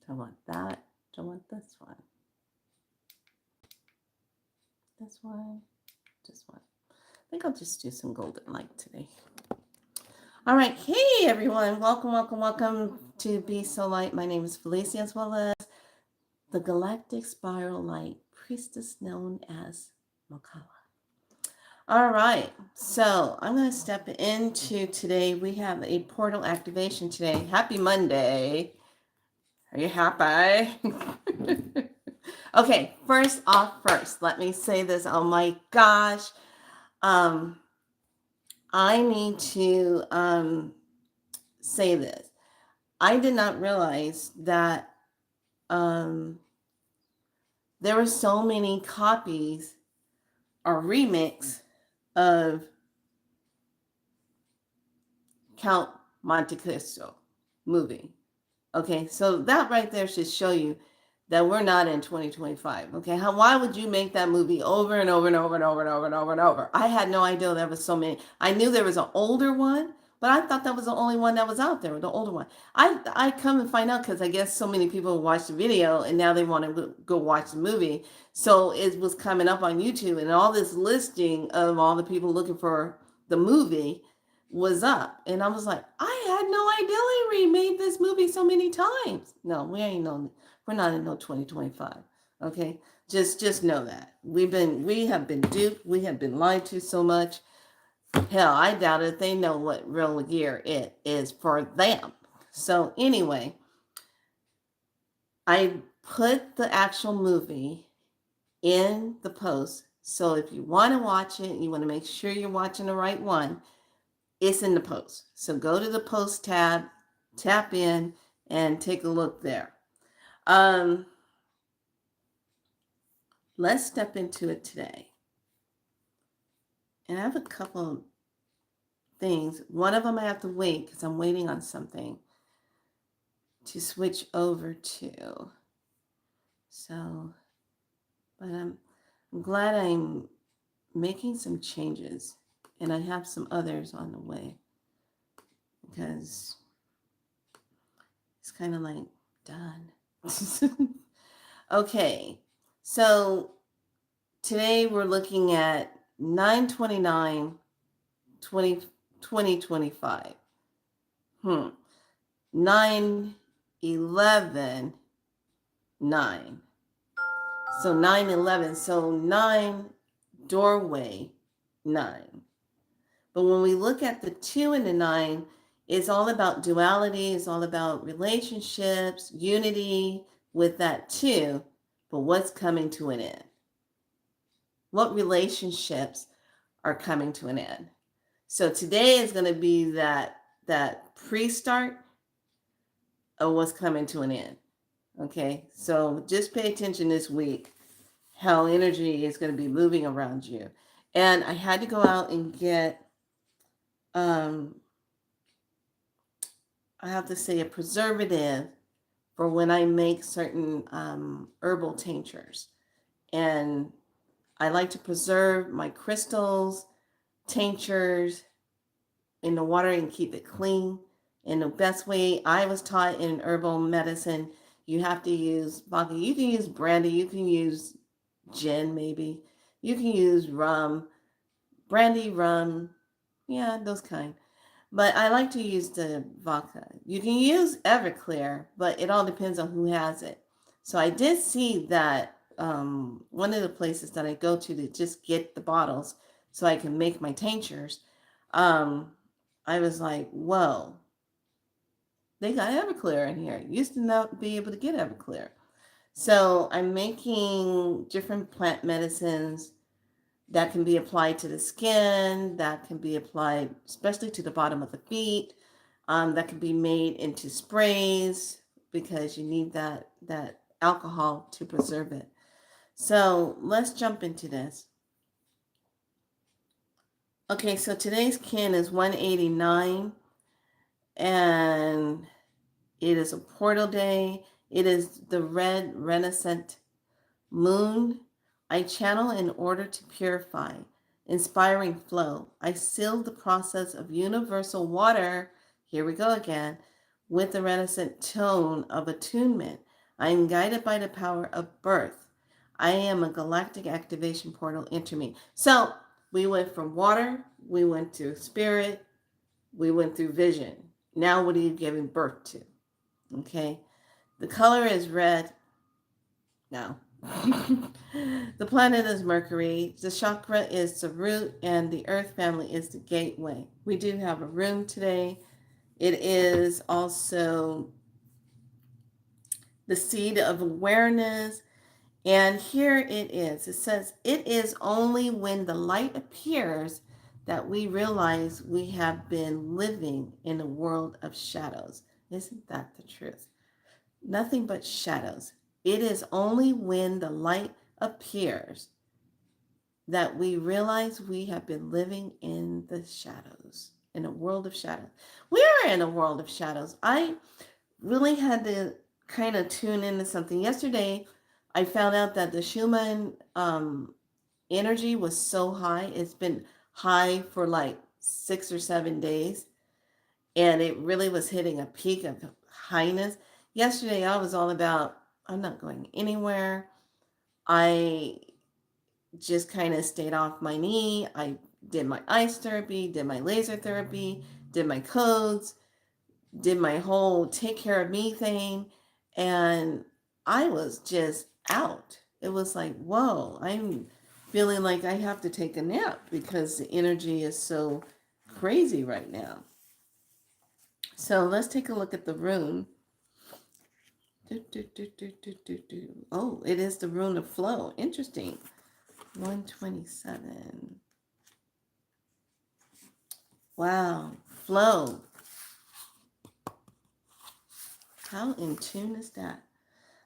I want that. I want this one. This one. This one. I think I'll just do some golden light today. All right. Hey, everyone. Welcome, welcome, welcome to Be So Light. My name is Felicia, as well as the Galactic Spiral Light Priestess known as Mokala. All right. So I'm going to step into today. We have a portal activation today. Happy Monday. Are you happy? Okay, first, let me say this. Oh my gosh. I need to say this. I did not realize that there were so many copies or remix of Count Monte Cristo movie. Okay, so that right there should show you that we're not in 2025. Okay, why would you make that movie over and over and over and over and over and over and over? I had no idea there was so many. I knew there was an older one, but I thought that was the only one that was out there, the older one. I come and find out because I guess so many people watched the video and now they want to go watch the movie. So it was coming up on YouTube and all this listing of all the people looking for the movie was up, and I was like, I had no idea he remade this movie so many times. No, we're not in no 2025. Okay, just know that we have been duped, we have been lied to so much. Hell, I doubt if they know what real year it is for them. So anyway, I put the actual movie in the post. So if you want to watch it, you want to make sure you're watching the right one. It's in the post. So go to the post tab, tap in, and take a look there. Let's step into it today. And I have a couple of things. One of them I have to wait because I'm waiting on something to switch over to. So, but I'm glad I'm making some changes, and I have some others on the way because it's kind of like done. Okay, so today we're looking at 9/29/2025. 9/11/9. So 9/11. So 9 doorway 9. But when we look at the 2 and the 9, it's all about duality. It's all about relationships, unity with that 2. But what's coming to an end? What relationships are coming to an end? So today is going to be that pre-start of what's coming to an end. Okay, so just pay attention this week how energy is going to be moving around you. And I had to go out and get I have to say a preservative for when I make certain herbal tinctures. And I like to preserve my crystals, tinctures in the water and keep it clean. And the best way I was taught in herbal medicine, you have to use vodka. You can use brandy, you can use gin maybe. You can use rum, brandy, rum, yeah, those kind. But I like to use the vodka. You can use Everclear, but it all depends on who has it. So I did see that one of the places that I go to just get the bottles so I can make my tinctures, I was like, whoa, they got Everclear in here. Used to not be able to get Everclear. So I'm making different plant medicines that can be applied to the skin, that can be applied especially to the bottom of the feet, that can be made into sprays because you need that alcohol to preserve it. So let's jump into this. Okay, so today's kin is 189, and it is a portal day. It is the red renaissance moon. I channel in order to purify, inspiring flow. I seal the process of universal water, here we go again, with the renaissance tone of attunement. I am guided by the power of birth. I am a galactic activation portal. Enter me. So we went from water, we went to spirit, we went through vision. Now, what are you giving birth to? Okay. The color is red. No. The planet is Mercury. The chakra is the root, and the earth family is the gateway. We do have a room today. It is also the seed of awareness. And here it is. It says, it is only when the light appears that we realize we have been living in a world of shadows. Isn't that the truth? Nothing but shadows. It is only when the light appears that we realize we have been living in the shadows, in a world of shadows. We are in a world of shadows. I really had to kind of tune into something. Yesterday, I found out that the Schumann energy was so high. It's been high for like 6 or 7 days, and it really was hitting a peak of highness. Yesterday, I was all about, I'm not going anywhere. I just kind of stayed off my knee. I did my ice therapy, did my laser therapy, did my codes, did my whole take care of me thing. And I was just out. It was like, whoa, I'm feeling like I have to take a nap because the energy is so crazy right now. So let's take a look at the rune. Oh, it is the rune of flow. Interesting. 127. Wow. Flow. How in tune is that?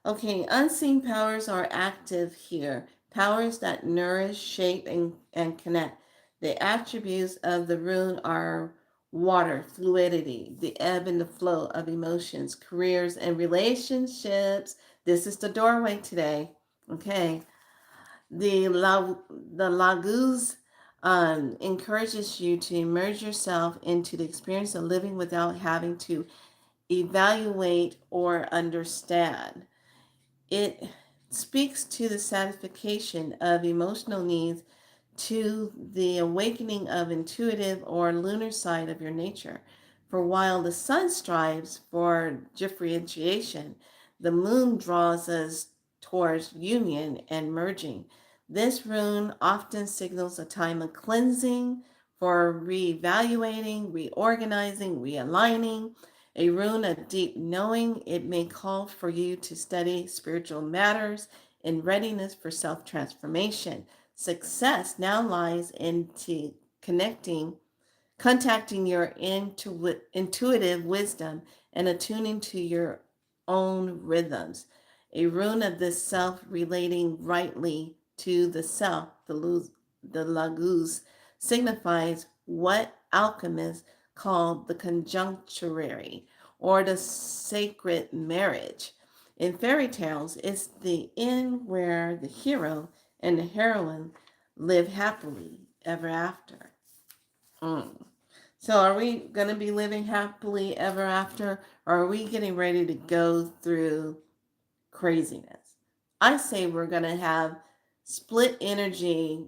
Okay, unseen powers are active here. Powers that nourish, shape, and connect. The attributes of the rune are water, fluidity, the ebb and the flow of emotions, careers, and relationships. This is the doorway today. Okay. The Laguz encourages you to immerse yourself into the experience of living without having to evaluate or understand. It speaks to the satisfaction of emotional needs, to the awakening of intuitive or lunar side of your nature. For while the sun strives for differentiation, the moon draws us towards union and merging. This rune often signals a time of cleansing, for reevaluating, reorganizing, realigning. A rune of deep knowing, it may call for you to study spiritual matters in readiness for self-transformation. Success now lies into contacting your intuitive wisdom and attuning to your own rhythms. A rune of this self relating rightly to the self, the Laguz, signifies what alchemists call the conjuncturary or the sacred marriage. In fairy tales, it's the end where the hero and the heroine live happily ever after. So are we going to be living happily ever after, or are we getting ready to go through craziness? I say we're going to have split energy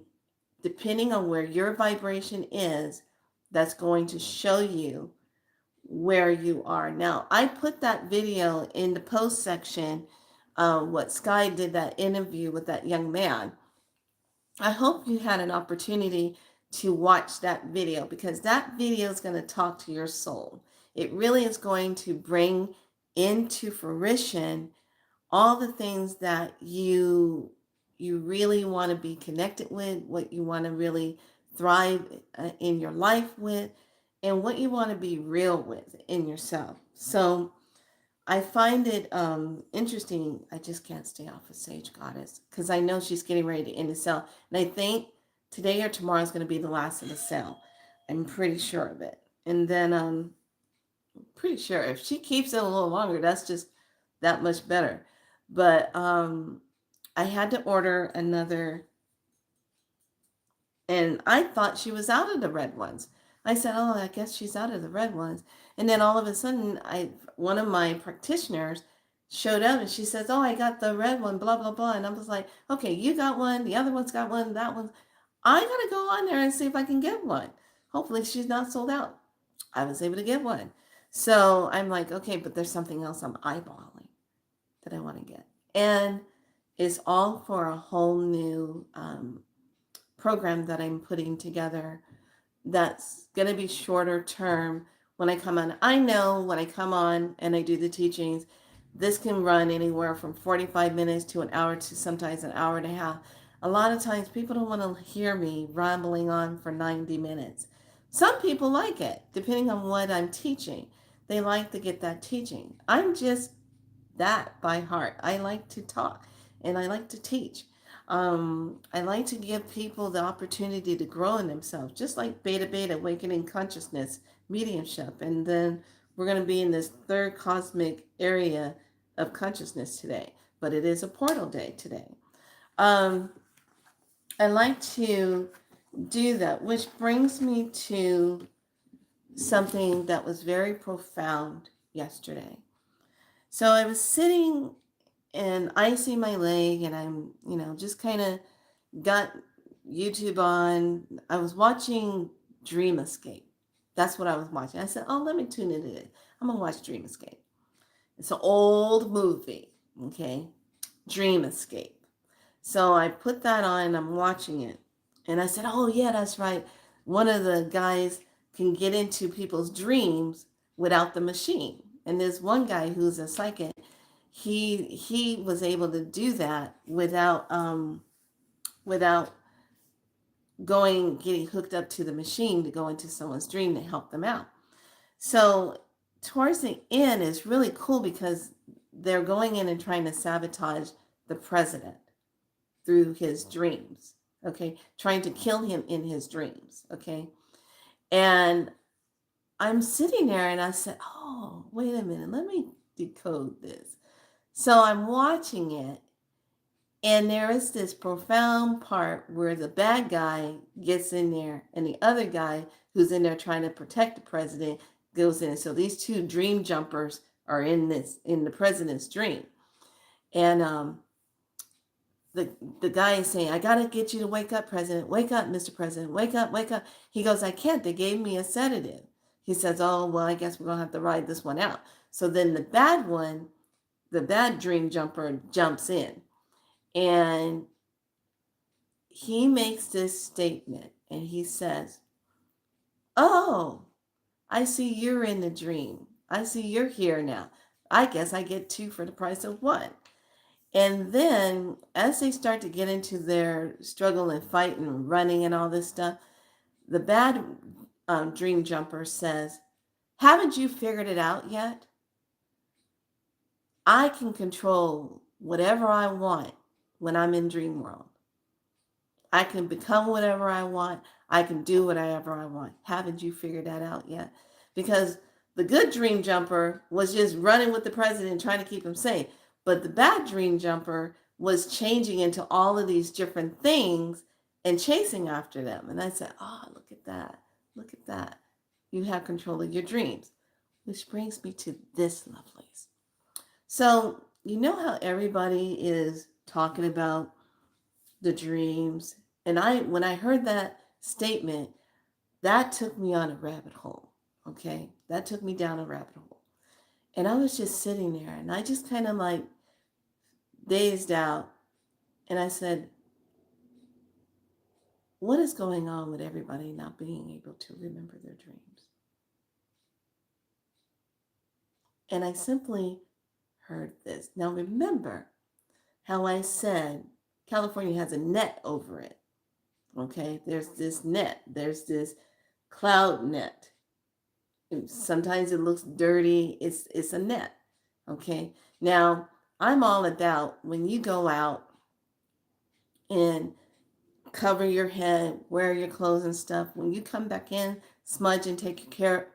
depending on where your vibration is. That's going to show you where you are. Now, I put that video in the post section, what Sky did that interview with that young man. I hope you had an opportunity to watch that video, because that video is going to talk to your soul. It really is going to bring into fruition all the things that you really want to be connected with, what you want to really thrive in your life with, and what you want to be real with in yourself. So I find it interesting. I just can't stay off of Sage Goddess because I know she's getting ready to end the sale. And I think today or tomorrow is going to be the last of the sale. I'm pretty sure of it. And then pretty sure if she keeps it a little longer, that's just that much better. But I had to order another, and I thought she was out of the red ones. I said, oh, I guess she's out of the red ones. And then all of a sudden, one of my practitioners showed up and she says, "Oh, I got the red one, blah, blah, blah." And I was like, "Okay, you got one. The other one's got one. That one. I got to go on there and see if I can get one. Hopefully she's not sold out." I was able to get one. So I'm like, okay, but there's something else I'm eyeballing that I want to get. And it's all for a whole new program that I'm putting together that's going to be shorter term when I come on. I know when I come on and I do the teachings, this can run anywhere from 45 minutes to an hour to sometimes an hour and a half. A lot of times people don't want to hear me rambling on for 90 minutes. Some people like it, depending on what I'm teaching. They like to get that teaching. I'm just that by heart. I like to talk and I like to teach. I like to give people the opportunity to grow in themselves, just like Beta Beta, Awakening Consciousness, Mediumship. And then we're going to be in this third cosmic area of consciousness today, but it is a portal day today. Um, I like to do that, which brings me to something that was very profound yesterday. So I was sitting and icing my leg, and I'm, just kind of got YouTube on. I was watching Dream Escape. That's what I was watching. I said, "Oh, let me tune into it. I'm gonna watch Dream Escape." It's an old movie, okay? Dream Escape. So I put that on and I'm watching it. And I said, "Oh, yeah, that's right. One of the guys can get into people's dreams without the machine." And there's one guy who's a psychic. He was able to do that without getting hooked up to the machine to go into someone's dream to help them out. So towards the end is really cool because they're going in and trying to sabotage the president through his dreams. Okay, trying to kill him in his dreams. Okay, and I'm sitting there and I said, "Oh, wait a minute, let me decode this." So I'm watching it, and there is this profound part where the bad guy gets in there, and the other guy who's in there trying to protect the president goes in. So these two dream jumpers are in the president's dream, and the guy is saying, "I gotta get you to wake up, President. Wake up, Mr. President. Wake up, wake up." He goes, "I can't. They gave me a sedative." He says, "Oh, well, I guess we're gonna have to ride this one out." So then the bad dream jumper jumps in, and he makes this statement, and he says, "Oh, I see you're in the dream. I see you're here now. I guess I get two for the price of one." And then as they start to get into their struggle and fight and running and all this stuff, the bad dream jumper says, "Haven't you figured it out yet? I can control whatever I want when I'm in dream world. I can become whatever I want. I can do whatever I want. Haven't you figured that out yet?" Because the good dream jumper was just running with the president trying to keep him safe. But the bad dream jumper was changing into all of these different things and chasing after them. And I said, "Oh, look at that. Look at that. You have control of your dreams." Which brings me to this, lovelies. So, you know how everybody is talking about the dreams? And when I heard that statement, that took me on a rabbit hole. Okay. That took me down a rabbit hole. And I was just sitting there and I just kind of like dazed out. And I said, what is going on with everybody not being able to remember their dreams? And I simply heard this. Now remember how I said California has a net over it. Okay. There's this net. There's this cloud net. Sometimes it looks dirty. It's a net. Okay. Now I'm all about when you go out and cover your head, wear your clothes and stuff. When you come back in, smudge and take care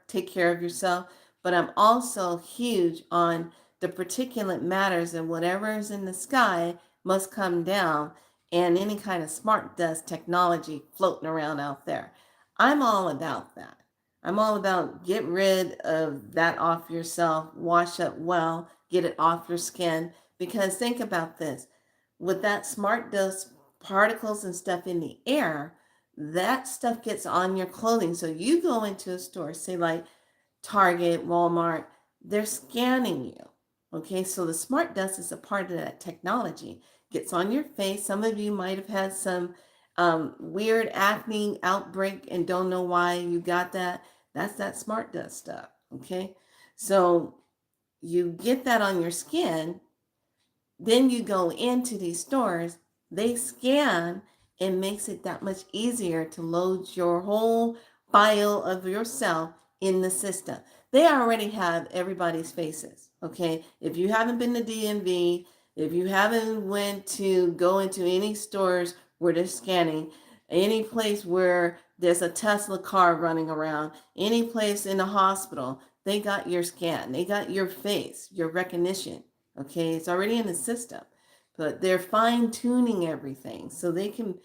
of yourself. But I'm also huge on the particulate matters, and whatever is in the sky must come down, and any kind of smart dust technology floating around out there. I'm all about that. I'm all about get rid of that off yourself, wash up well, get it off your skin. Because think about this, with that smart dust particles and stuff in the air, that stuff gets on your clothing. So you go into a store, say like Target, Walmart, they're scanning you. Okay, so the smart dust is a part of that technology. Gets on your face. Some of you might have had some weird acne outbreak and don't know why you got that. That's that smart dust stuff. Okay, so you get that on your skin, then you go into these stores, they scan and makes it that much easier to load your whole file of yourself in the system. They already have everybody's faces. Okay. If you haven't been to DMV, if you haven't went to go into any stores where they're scanning, any place where there's a Tesla car running around, any place in a hospital, they got your scan, they got your face, your recognition. Okay, it's already in the system, but they're fine tuning everything so they can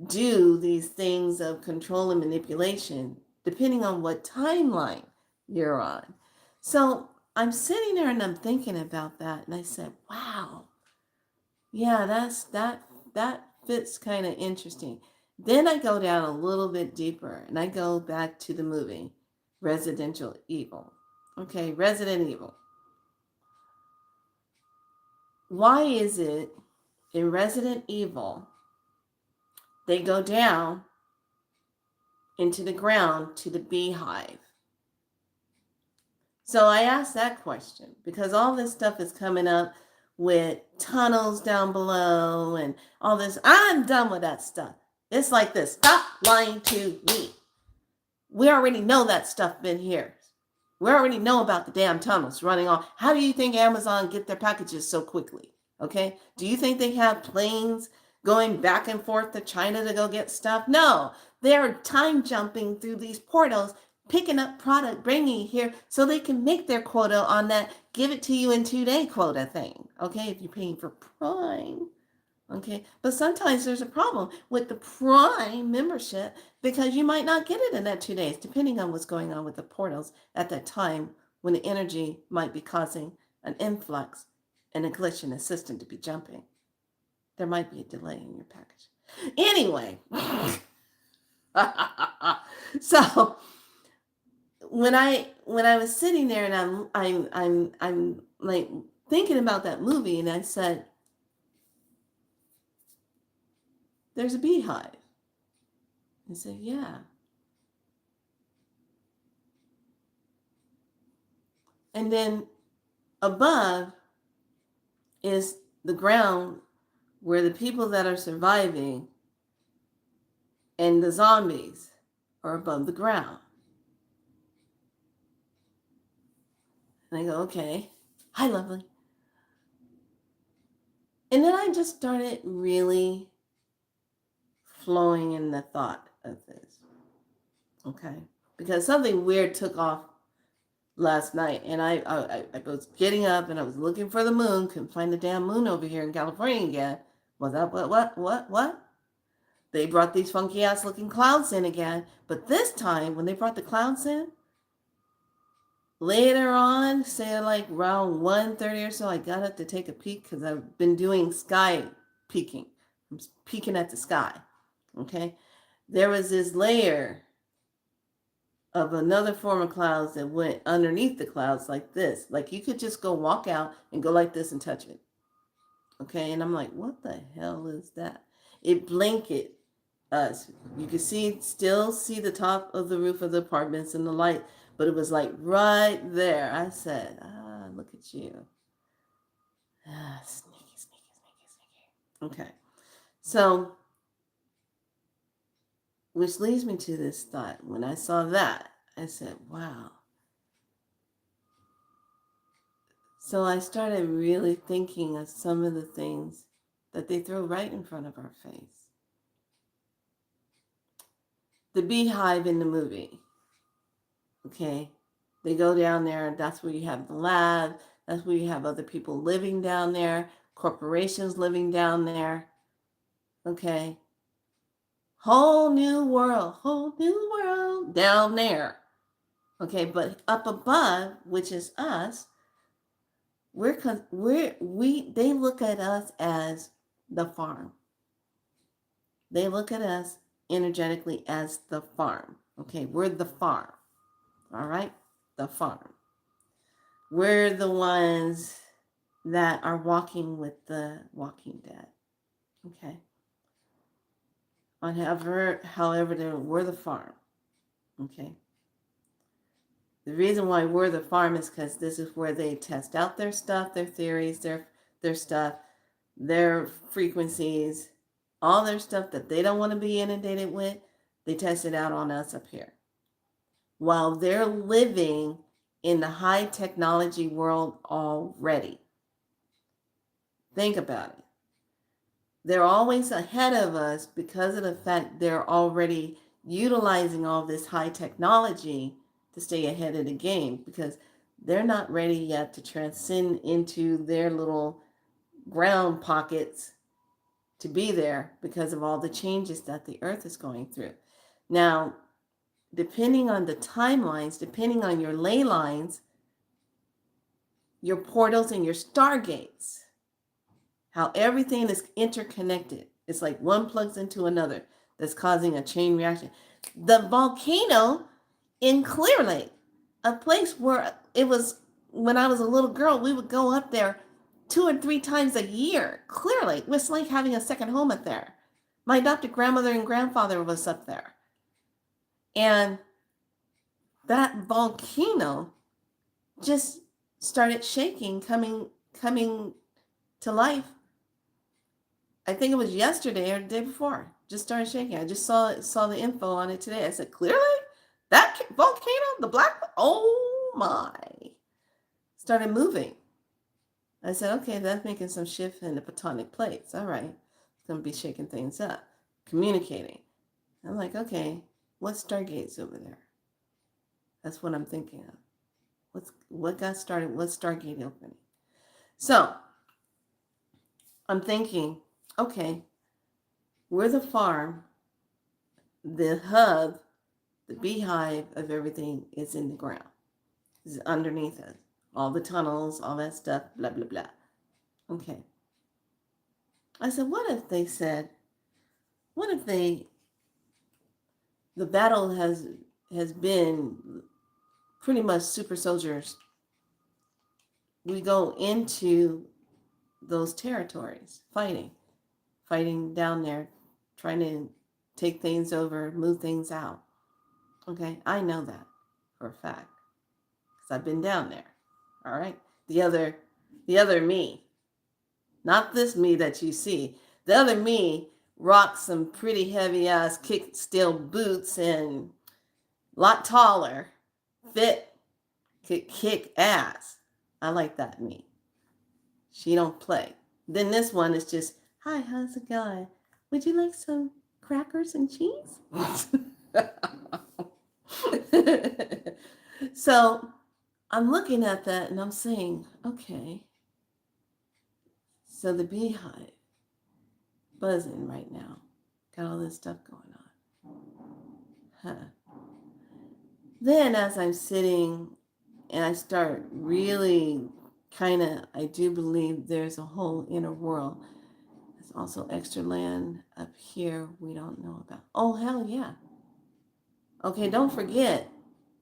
do these things of control and manipulation depending on what timeline you're on. So I'm sitting there and I'm thinking about that, and I said, "Wow, yeah, that fits kind of interesting." Then I go down a little bit deeper and I go back to the movie Residential Evil. Okay, Resident Evil. Why is it in Resident Evil they go down into the ground to the beehive? So I asked that question because all this stuff is coming up with tunnels down below and all this. I'm done with that stuff. It's like this. Stop lying to me. We already know that stuff been here. We already know about the damn tunnels running on. How do you think Amazon get their packages so quickly? Okay. Do you think they have planes going back and forth to China to go get stuff? No. They're time jumping through these portals, picking up product, bringing it here so they can make their quota on that give it to you in 2 day quota thing. Okay. If you're paying for Prime. Okay. But sometimes there's a problem with the Prime membership because you might not get it in that 2 days, depending on what's going on with the portals at that time when the energy might be causing an influx and a glitch in the system to be jumping. There might be a delay in your package. Anyway, so when I was sitting there and I'm like thinking about that movie, and I said, "There's a beehive." I said, "Yeah." And then above is the ground where the people that are surviving and the zombies are above the ground. And I go, "Okay. Hi, lovely." And then I just started really flowing in the thought of this. Okay. Because something weird took off last night, and I was getting up and I was looking for the moon, couldn't find the damn moon over here in California again. Was that what? They brought these funky ass looking clouds in again, but this time when they brought the clouds in, later on, say like around 1:30 or so, I got up to take a peek because I've been doing sky peeking. I'm peeking at the sky. Okay, there was this layer of another form of clouds that went underneath the clouds like this. Like you could just go walk out and go like this and touch it. Okay, and I'm like, what the hell is that? It blanket us. You could still see the top of the roof of the apartments and the light, but it was like right there. I said, look at you. Sneaky. Okay, so which leads me to this thought. When I saw that, I said, wow. So I started really thinking of some of the things that they throw right in front of our face. The beehive in the movie. Okay. They go down there, and that's where you have the lab. That's where you have other people living down there, corporations living down there. Okay. Whole new world down there. Okay, but up above, which is us, they look at us as the farm. They look at us energetically as the farm. Okay, we're the farm. All right, the farm. We're the ones that are walking with the walking dead. Okay. However, we're the farm. Okay. The reason why we're the farm is because this is where they test out their stuff, their theories, their stuff, their frequencies, all their stuff that they don't want to be inundated with. They test it out on us up here. While they're living in the high technology world already. Think about it. They're always ahead of us because of the fact they're already utilizing all this high technology to stay ahead of the game, because they're not ready yet to transcend into their little ground pockets to be there because of all the changes that the earth is going through. Now, depending on the timelines, depending on your ley lines, your portals and your stargates, how everything is interconnected. It's like one plugs into another that's causing a chain reaction. The volcano in Clear Lake, a place where it was, when I was a little girl, we would go up there 2 or 3 times a year. Clear Lake was like having a second home up there. My adopted grandmother and grandfather was up there. And that volcano just started shaking, coming to life. I think it was yesterday or the day before. Just started shaking. I just saw the info on it today. I said, clearly, that volcano, the black, oh my, started moving. I said, okay, that's making some shift in the tectonic plates. All right, it's going to be shaking things up, communicating. I'm like, okay, what stargate's over there? That's what I'm thinking of. What got started? What stargate opening? So I'm thinking, okay, we're the farm, the hub, the beehive of everything is in the ground. It's underneath us. All the tunnels, all that stuff, blah, blah, blah. Okay. I said, what if the battle has been pretty much super soldiers. We go into those territories, fighting down there, trying to take things over, move things out. Okay, I know that for a fact because I've been down there. All right, the other me, not this me that you see. The other me rocks some pretty heavy ass kick steel boots and a lot taller, fit, could kick ass. I like that me. She don't play. Then this one is just, hi, how's it going? Would you like some crackers and cheese? So I'm looking at that and I'm saying, okay, so the beehive buzzing right now, got all this stuff going on. Huh. Then as I'm sitting and I start really I do believe there's a whole inner world. There's also extra land up here we don't know about. Oh, hell yeah. Okay, don't forget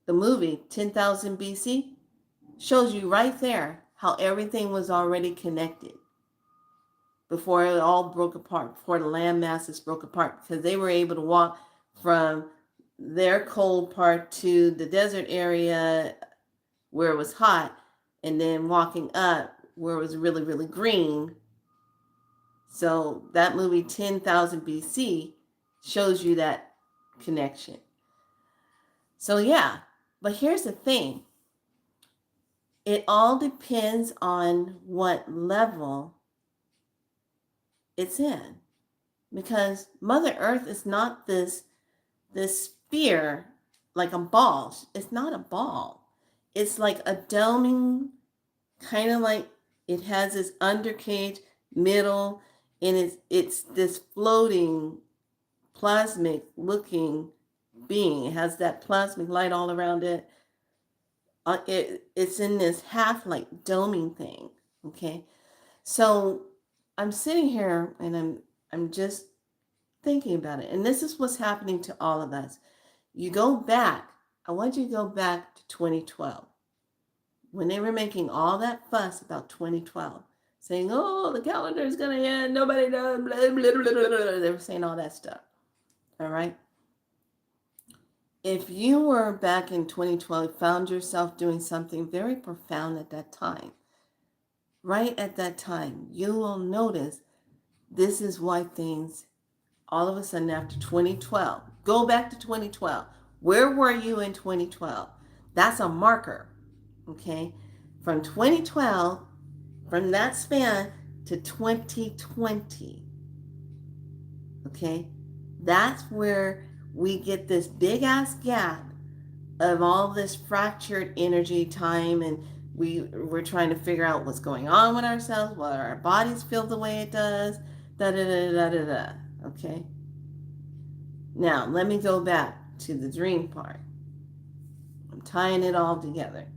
the movie 10,000 BC shows you right there how everything was already connected before it all broke apart, before the land masses broke apart, because they were able to walk from their cold part to the desert area where it was hot, and then walking up where it was really, really green. So that movie 10,000 BC shows you that connection. So yeah, but here's the thing. It all depends on what level it's in. Because Mother Earth is not this sphere like a ball. It's not a ball. It's like a doming, kind of like it has this undercage, middle, and it's this floating, plasmic looking being. It has that plasmic light all around it. It's in this half like doming thing. Okay. So I'm sitting here and I'm just thinking about it. And this is what's happening to all of us. You go back, I want you to go back to 2012 when they were making all that fuss about 2012, saying, oh, the calendar is going to end, nobody does, blah, blah, blah, blah, blah. They were saying all that stuff. All right. If you were back in 2012, found yourself doing something very profound at that time, right at that time, you will notice this is why things all of a sudden after 2012, go back to 2012. Where were you in 2012? That's a marker, okay? From 2012, from that span to 2020, okay? That's where we get this big ass gap of all this fractured energy, time, and we're trying to figure out what's going on with ourselves, why our bodies feel the way it does, da da da da da da. Okay. Now let me go back to the dream part. I'm tying it all together.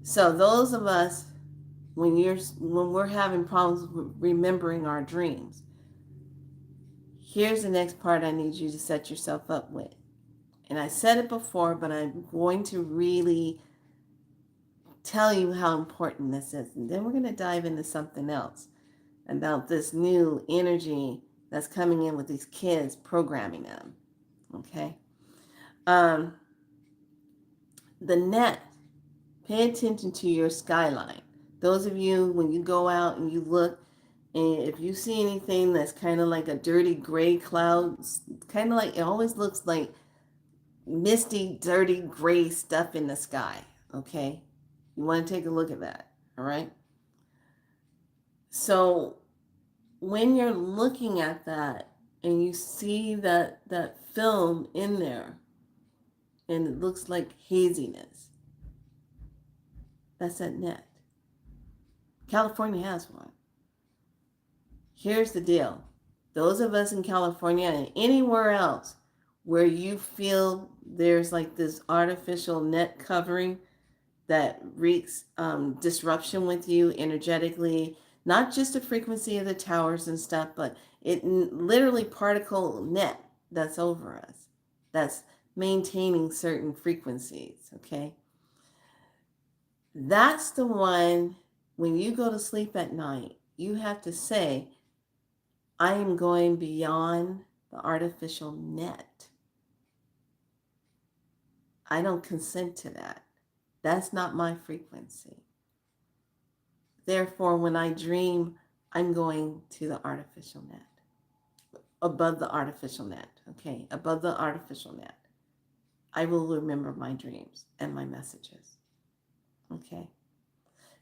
So those of us, when we're having problems remembering our dreams, here's the next part I need you to set yourself up with. And I said it before, but I'm going to really tell you how important this is. And then we're going to dive into something else about this new energy that's coming in with these kids, programming them. Okay? The net, pay attention to your skyline. Those of you, when you go out and you look, and if you see anything that's kind of like a dirty gray cloud, kind of like, it always looks like misty, dirty, gray stuff in the sky. Okay? You want to take a look at that. All right? So when you're looking at that and you see that film in there and it looks like haziness, that's that net. California has one. Here's the deal. Those of us in California and anywhere else where you feel there's like this artificial net covering that wreaks disruption with you energetically, not just the frequency of the towers and stuff, but it literally particle net that's over us, that's maintaining certain frequencies, okay? That's the one, when you go to sleep at night, you have to say, I am going beyond the artificial net. I don't consent to that. That's not my frequency. Therefore, when I dream, I'm going to the artificial net, above the artificial net, okay? Above the artificial net. I will remember my dreams and my messages, okay?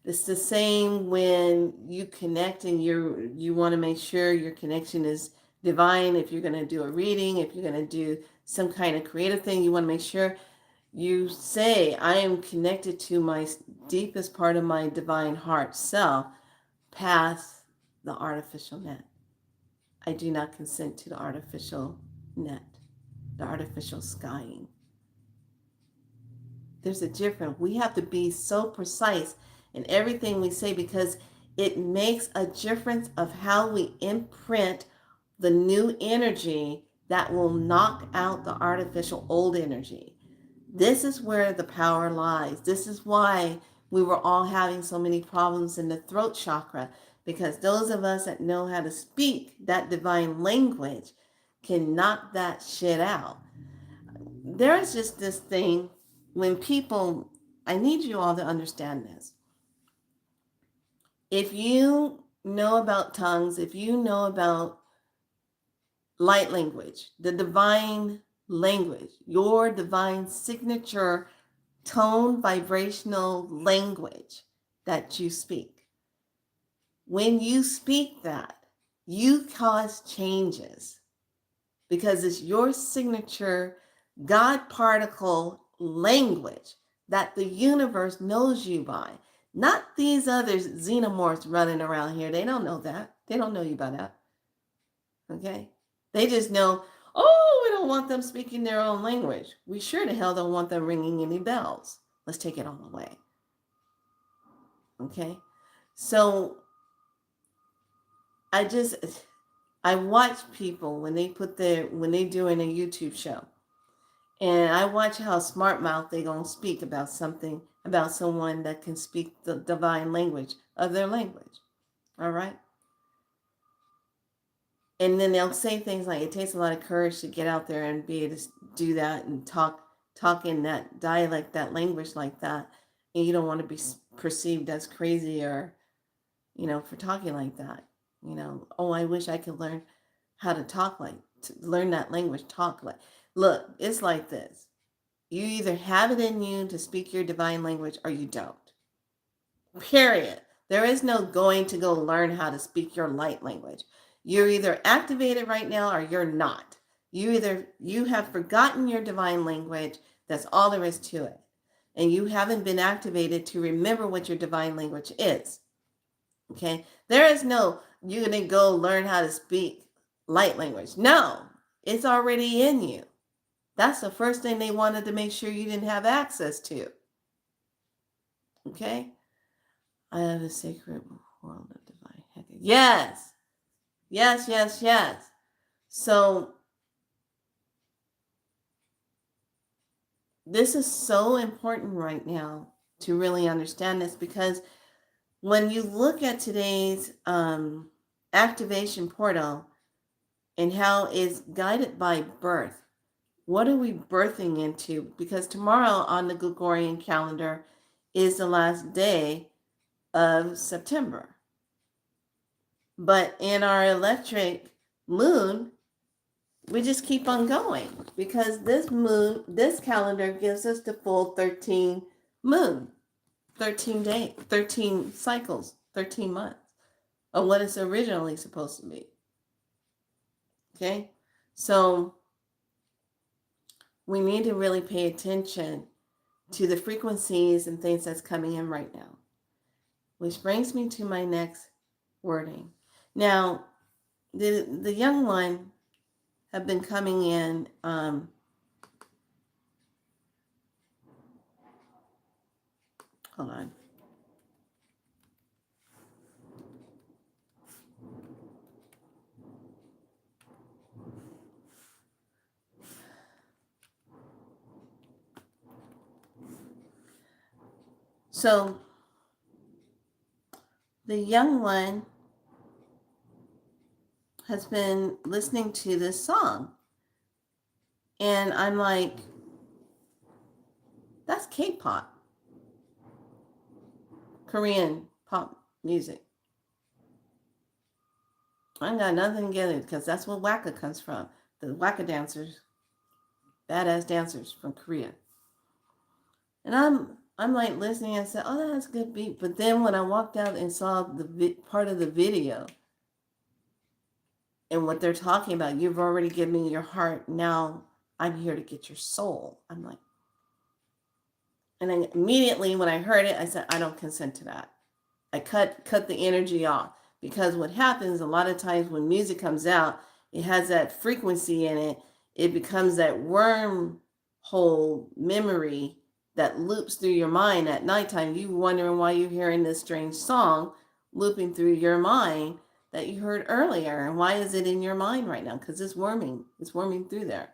It's the same when you connect and you want to make sure your connection is divine. If you're going to do a reading, if you're going to do some kind of creative thing, you want to make sure you say, I am connected to my deepest part of my divine heart self past the artificial net. I do not consent to the artificial net, the artificial skying. There's a difference. We have to be so precise in everything we say because it makes a difference of how we imprint the new energy that will knock out the artificial old energy. This is where the power lies. This is why we were all having so many problems in the throat chakra, because those of us that know how to speak that divine language can knock that shit out. There's just this thing when people, I need you all to understand this. If you know about tongues, if you know about light language, the divine language, your divine signature tone vibrational language that you speak. When you speak that, you cause changes because it's your signature God particle language that the universe knows you by. Not these other xenomorphs running around here. They don't know that. They don't know you by that. Okay? They just know, oh, we don't want them speaking their own language. We sure the hell don't want them ringing any bells. Let's take it all away. Okay? So I watch people when they doing a YouTube show, and I watch how smart mouth they gonna speak about something, about someone that can speak the divine language of their language. All right. And then they'll say things like, it takes a lot of courage to get out there and be able to do that and talk in that dialect, that language like that. And you don't want to be perceived as crazy or, for talking like that. Oh, I wish I could learn how to talk to learn that language, talk like. Look, it's like this. You either have it in you to speak your divine language or you don't. Period. There is no going to go learn how to speak your light language. You're either activated right now or you're not. You have forgotten your divine language. That's all there is to it. And you haven't been activated to remember what your divine language is. Okay? There is no, you're going to go learn how to speak light language. No, it's already in you. That's the first thing they wanted to make sure you didn't have access to. Okay? I have a sacred world of divine hecking. Yes. Yes, yes, yes. So this is so important right now to really understand this, because when you look at today's activation portal and how it's guided by birth, what are we birthing into? Because tomorrow on the Gregorian calendar is the last day of September. But in our electric moon, we just keep on going, because this calendar gives us the full 13 moon, 13 days, 13 cycles, 13 months of what it's originally supposed to be. Okay? So we need to really pay attention to the frequencies and things that's coming in right now. Which brings me to my next wording. Now, the young one have been coming in. Hold on. So the young one has been listening to this song, and I'm like, that's K-pop, Korean pop music. I ain't got nothing together, because that's where Waka comes from. The Waka dancers, badass dancers from Korea. And I'm like listening and said, oh, that's a good beat. But then when I walked out and saw the part of the video and what they're talking about, you've already given me your heart. Now I'm here to get your soul. I'm like, and then immediately when I heard it, I said, I don't consent to that. I cut the energy off, because what happens a lot of times when music comes out, it has that frequency in it. It becomes that wormhole memory that loops through your mind at nighttime. You wondering why you're hearing this strange song looping through your mind that you heard earlier, and why is it in your mind right now? Because it's worming through there.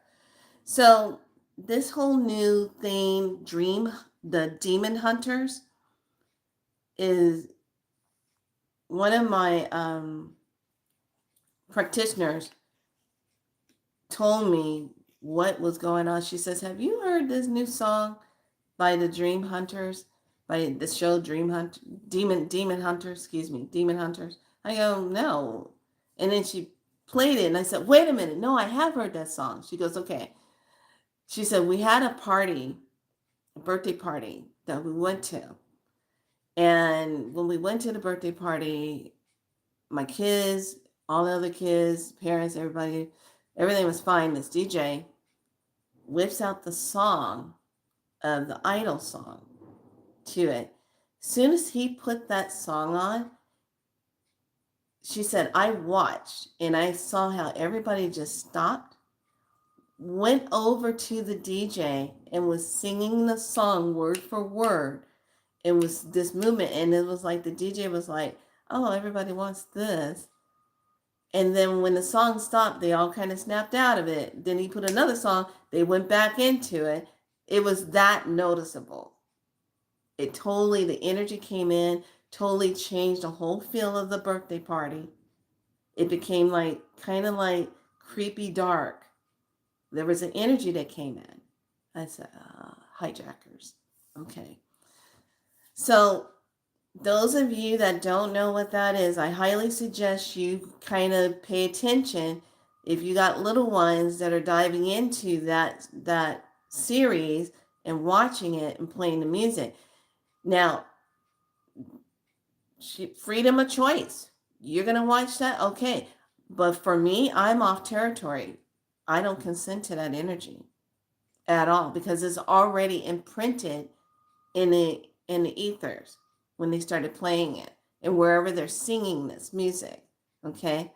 So this whole new thing, the Demon Hunters, is one of my practitioners told me what was going on. She says, have you heard this new song by the Dream Hunters, by the show Demon Hunters? I go, no. And then she played it, and I said, wait a minute, no, I have heard that song. She goes, okay. She said, we had a birthday party that we went to. And when we went to the birthday party, my kids, all the other kids, parents, everybody, everything was fine. This DJ whips out the song of the Idol song to it. As soon as he put that song on, she said, I watched and I saw how everybody just stopped, went over to the DJ and was singing the song word for word. it was this movement, and it was like the DJ was like, oh, everybody wants this. And then when the song stopped, they all kind of snapped out of it. Then he put another song, they went back into it. It was that noticeable. It totally, the energy came in, totally changed the whole feel of the birthday party. It became like kind of like creepy dark. There was an energy that came in. I said, hijackers. Okay. So those of you that don't know what that is, I highly suggest you kind of pay attention. If you got little ones that are diving into that series and watching it and playing the music. Now, freedom of choice. You're going to watch that? Okay. But for me, I'm off territory. I don't consent to that energy at all because it's already imprinted in the ethers when they started playing it and wherever they're singing this music. Okay.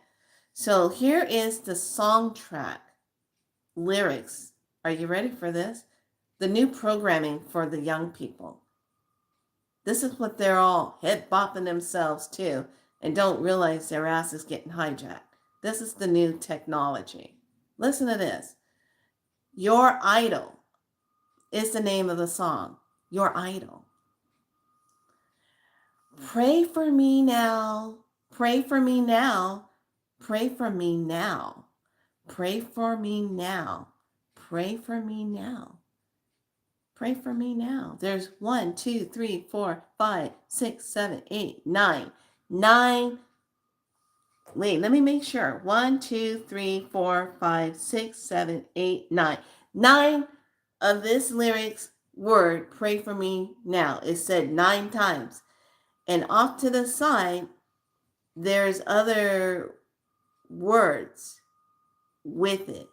So here is the song track lyrics. Are you ready for this? The new programming for the young people. This is what they're all head bopping themselves to and don't realize their ass is getting hijacked. This is the new technology. Listen to this. Your Idol is the name of the song. Your Idol. Pray for me now. Pray for me now. Pray for me now. Pray for me now. Pray for me now. Pray for me now. There's 1, 2, 3, 4, 5, 6, 7, 8, 9. 9. Wait, let me make sure. 1, 2, 3, 4, 5, 6, 7, 8, 9. 9 of this lyrics word, pray for me now, is said 9 times. And off to the side, there's other words with it.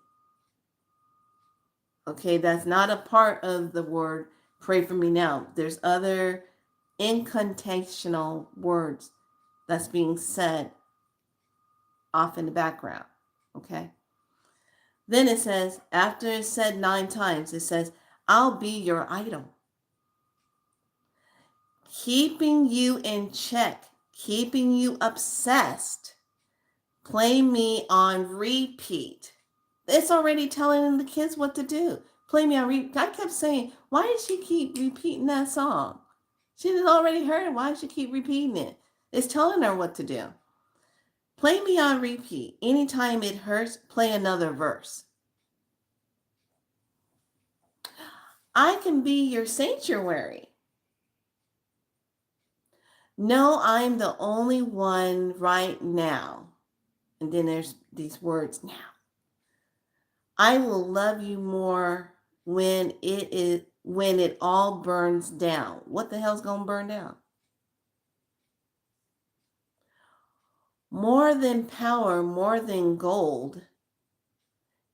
Okay, that's not a part of the word pray for me now. There's other incantational words that's being said off in the background. Okay. Then it says, after it's said 9 times, it says, I'll be your idol. Keeping you in check, keeping you obsessed. Play me on repeat. It's already telling the kids what to do. Play me on repeat. I kept saying, why does she keep repeating that song? She had already heard it. Why does she keep repeating it? It's telling her what to do. Play me on repeat. Anytime it hurts, play another verse. I can be your sanctuary. No, I'm the only one right now. And then there's these words now. I will love you more when it all burns down. What the hell's going to burn down? More than power, more than gold.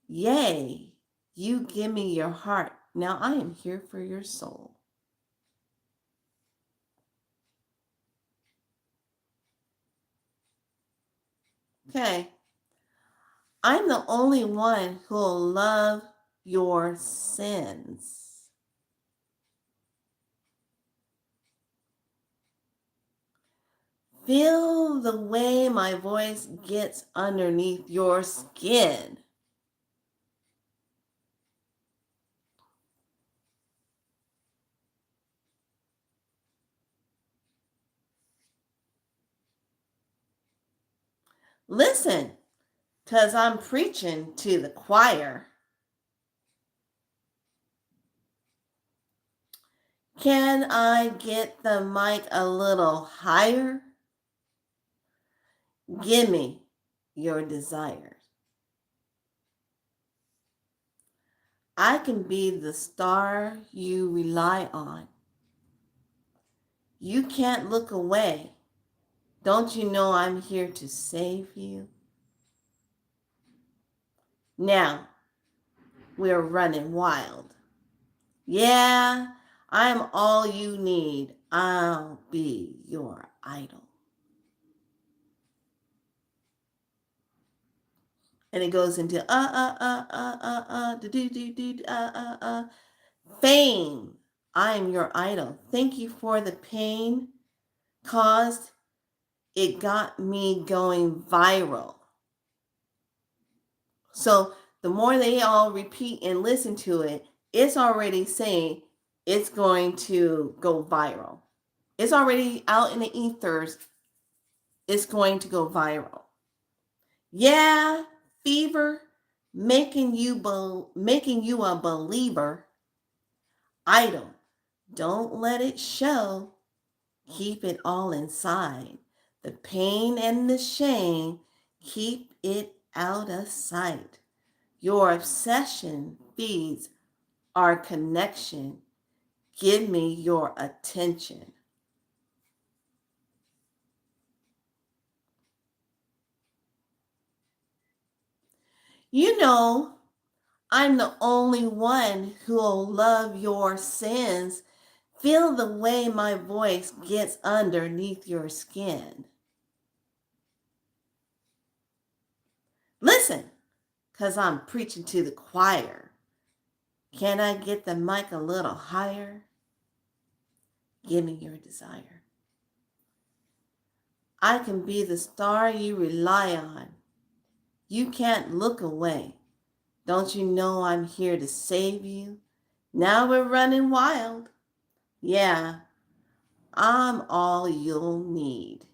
Yea, you give me your heart. Now I am here for your soul. Okay. I'm the only one who'll love your sins. Feel the way my voice gets underneath your skin. Listen, because I'm preaching to the choir. Can I get the mic a little higher? Give me your desires. I can be the star you rely on. You can't look away. Don't you know I'm here to save you? Now, we're running wild. Yeah, I'm all you need. I'll be your idol. And it goes into fame. I am your idol. Thank you for the pain caused. It got me going viral. So the more they all repeat and listen to it, it's already saying it's going to go viral. It's already out in the ethers. It's going to go viral. Yeah, fever, making you a believer. Idol. Don't let it show. Keep it all inside. The pain and the shame, keep it out of sight. Your obsession feeds our connection. Give me your attention. You know, I'm the only one who'll love your sins. Feel the way my voice gets underneath your skin. Listen, because I'm preaching to the choir. Can I get the mic a little higher? Give me your desire. I can be the star you rely on. You can't look away. Don't you know I'm here to save you? Now we're running wild. Yeah, I'm all you'll need.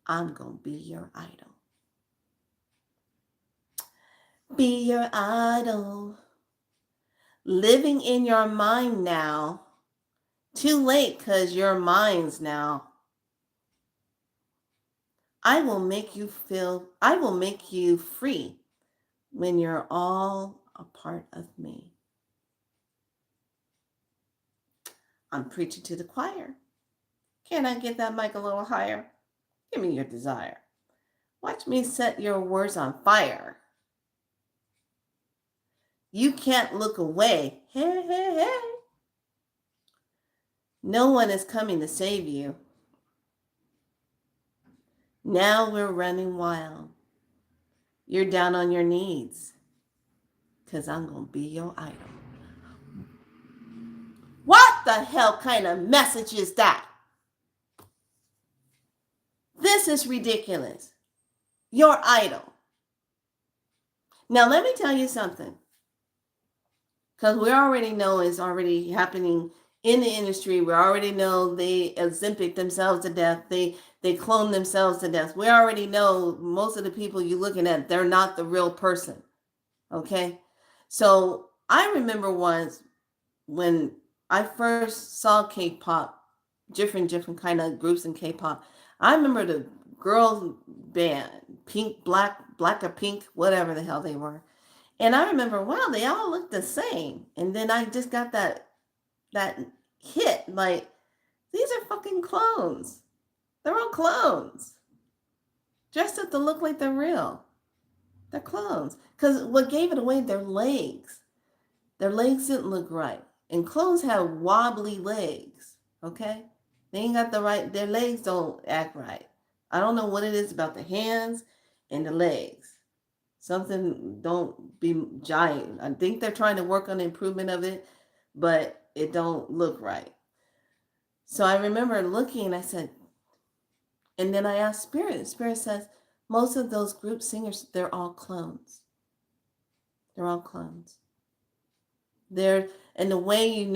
I'm going to be your idol. Be your idol. Living in your mind now. Too late because your mind's now. I will make you free when you're all a part of me. I'm preaching to the choir. Can I get that mic a little higher? Give me your desire. Watch me set your words on fire. You can't look away. Hey, hey, hey. No one is coming to save you. Now we're running wild. You're down on your knees because I'm going to be your idol. What the hell kind of message is that? This is ridiculous. Your idol. Now, let me tell you something. Because we already know it's already happening in the industry. We already know they Ozempic themselves to death. They clone themselves to death. We already know most of the people you're looking at, they're not the real person. Okay? So I remember once when I first saw K-pop, different kind of groups in K-pop. I remember the girls band, Pink, Black or Pink, whatever the hell they were. And I remember, wow, they all look the same. And then I just got that hit, like, these are fucking clones. They're all clones. Dressed up to look like they're real. They're clones. Because what gave it away, their legs. Their legs didn't look right. And clones have wobbly legs. Okay? They ain't got the right, their legs don't act right. I don't know what it is about the hands and the legs. Something don't be giant. I think they're trying to work on the improvement of it, but it don't look right. So I remember looking, I said, and then I asked Spirit. Spirit says, most of those group singers, they're all clones. They're all clones. And the way you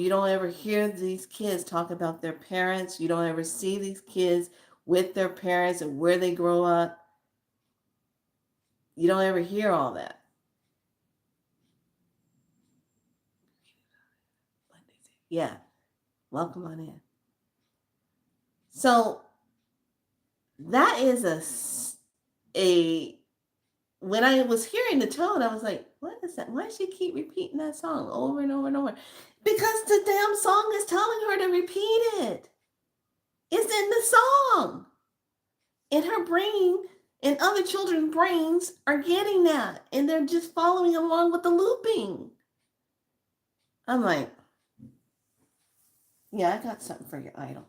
don't ever hear these kids talk about their parents. You don't ever see these kids with their parents and where they grow up. You don't ever hear all that. Yeah, welcome on in. So that is a when I was hearing the tone, I was like, what is that? Why does she keep repeating that song over and over and over? Because the damn song is telling her to repeat it. It's in the song. And her brain and other children's brains are getting that. And they're just following along with the looping. I'm like, yeah, I got something for your idol.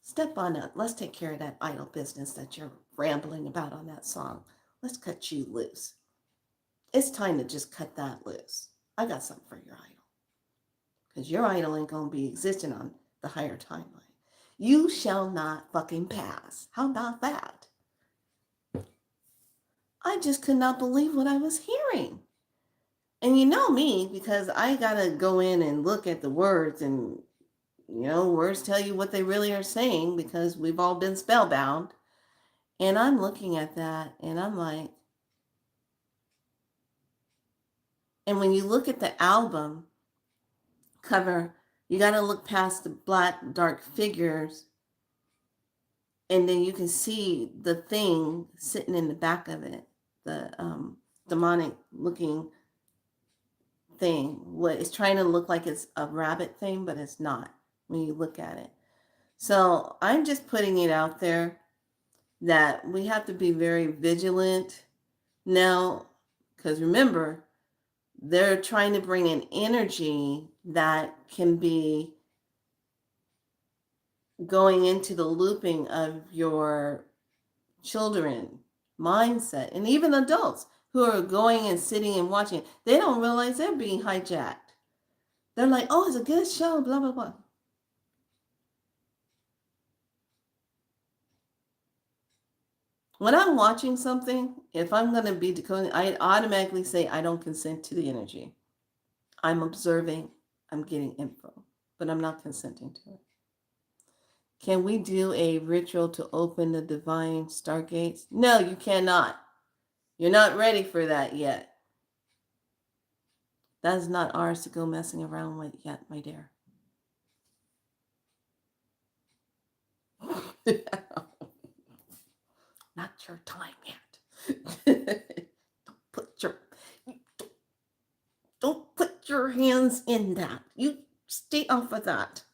Step on up. Let's take care of that idol business that you're rambling about on that song. Let's cut you loose. It's time to just cut that loose. I got something for your idol. because your idol ain't going to be existing on the higher timeline. You shall not fucking pass. How about that? I just could not believe what I was hearing. And you know me, because I got to go in and look at the words, and, words tell you what they really are saying because we've all been spellbound. And I'm looking at that and I'm like, and when you look at the album cover, you got to look past the black, dark figures, and then you can see the thing sitting in the back of it, the demonic looking thing. What it's trying to look like it's a rabbit thing, but it's not when you look at it. So I'm just putting it out there that we have to be very vigilant now, because remember, they're trying to bring an energy that can be going into the looping of your children mindset, and even adults who are going and sitting and watching. They don't realize they're being hijacked. They're like, oh, it's a good show, blah, blah, blah. When I'm watching something, if I'm going to be decoding, I automatically say I don't consent to the energy. I'm observing, I'm getting info, but I'm not consenting to it. Can we do a ritual to open the divine stargates? No, you cannot. You're not ready for that yet. That is not ours to go messing around with yet, my dear. Not your time yet. Don't put your hands in that. You stay off of that.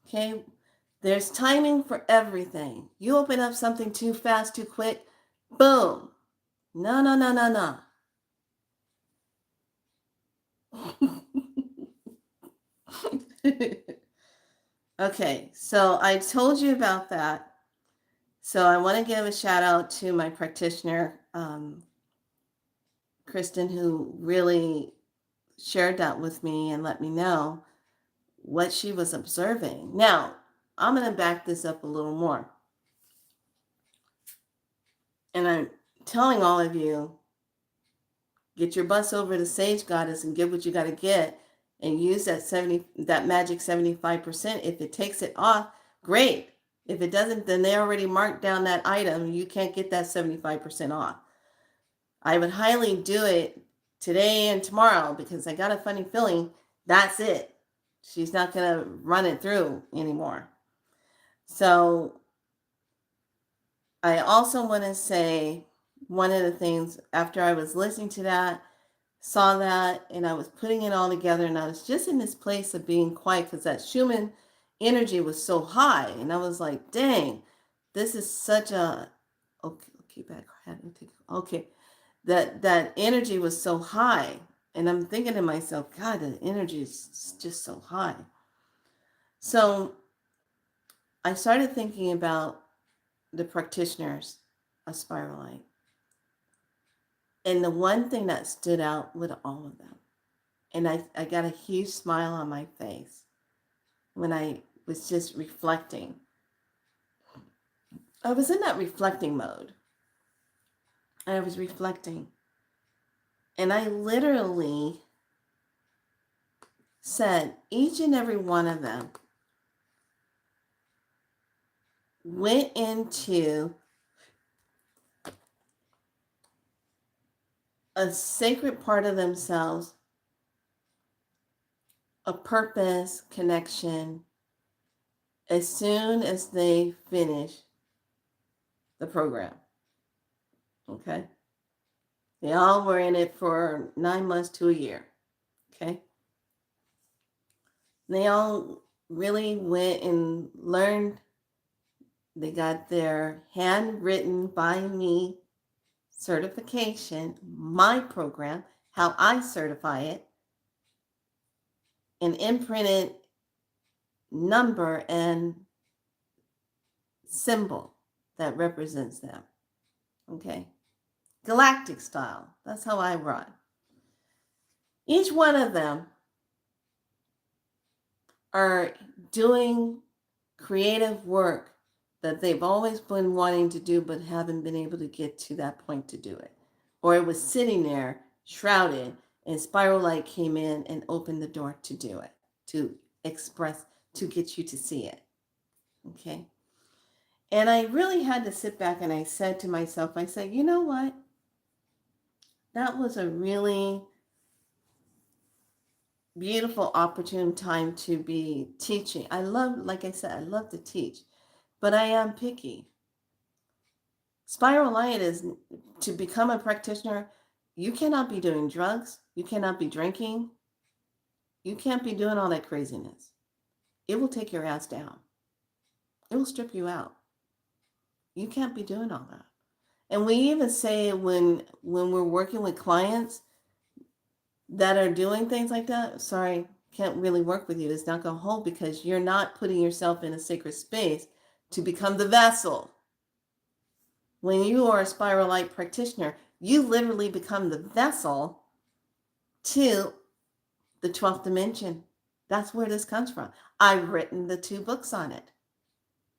Okay? There's timing for everything. You open up something too fast, too quick, boom. No, no, no, no, no. Okay, so I told you about that. So I want to give a shout out to my practitioner, Kristen, who really shared that with me and let me know what she was observing. Now, I'm going to back this up a little more. And I'm telling all of you, get your bus over to Sage Goddess and get what you got to get, and use that magic 75%. If it takes it off, great. If it doesn't, then they already marked down that item. You can't get that 75% off. I would highly do it today and tomorrow, because I got a funny feeling that's it. She's not going to run it through anymore. So I also want to say, one of the things, after I was listening to that, saw that, and I was putting it all together, and I was just in this place of being quiet because that Schumann energy was so high, and I was like, dang, this is such a okay, that energy was so high, and I'm thinking to myself, God, the energy is just so high. So I started thinking about the practitioners of Spiral Light. And the one thing that stood out with all of them, and I got a huge smile on my face when I was just reflecting. I was in that reflecting mode. And I was reflecting. And I literally said, each and every one of them went into a sacred part of themselves, a purpose, connection, as soon as they finish the program. Okay? They all were in it for 9 months to a year. Okay? They all really went and learned. They got their handwritten by me certification, my program, how I certify it, an imprinted number and symbol that represents them. Okay? Galactic style. That's how I run. Each one of them are doing creative work that they've always been wanting to do but haven't been able to get to that point to do it. Or it was sitting there shrouded and Spiral Light came in and opened the door to do it, to express, to get you to see it. Okay. And I really had to sit back and I said to myself, I said, you know what? That was a really beautiful, opportune time to be teaching. I love, like I said, I love to teach, but I am picky. Spiral Light is to become a practitioner, you cannot be doing drugs, you cannot be drinking, you can't be doing all that craziness. It will take your ass down. It will strip you out. You can't be doing all that. And we even say when we're working with clients that are doing things like that, sorry, can't really work with you. It's not going to hold because you're not putting yourself in a sacred space to become the vessel. When you are a Spiral Light practitioner, you literally become the vessel to the 12th dimension. That's where this comes from. I've written the 2 books on it.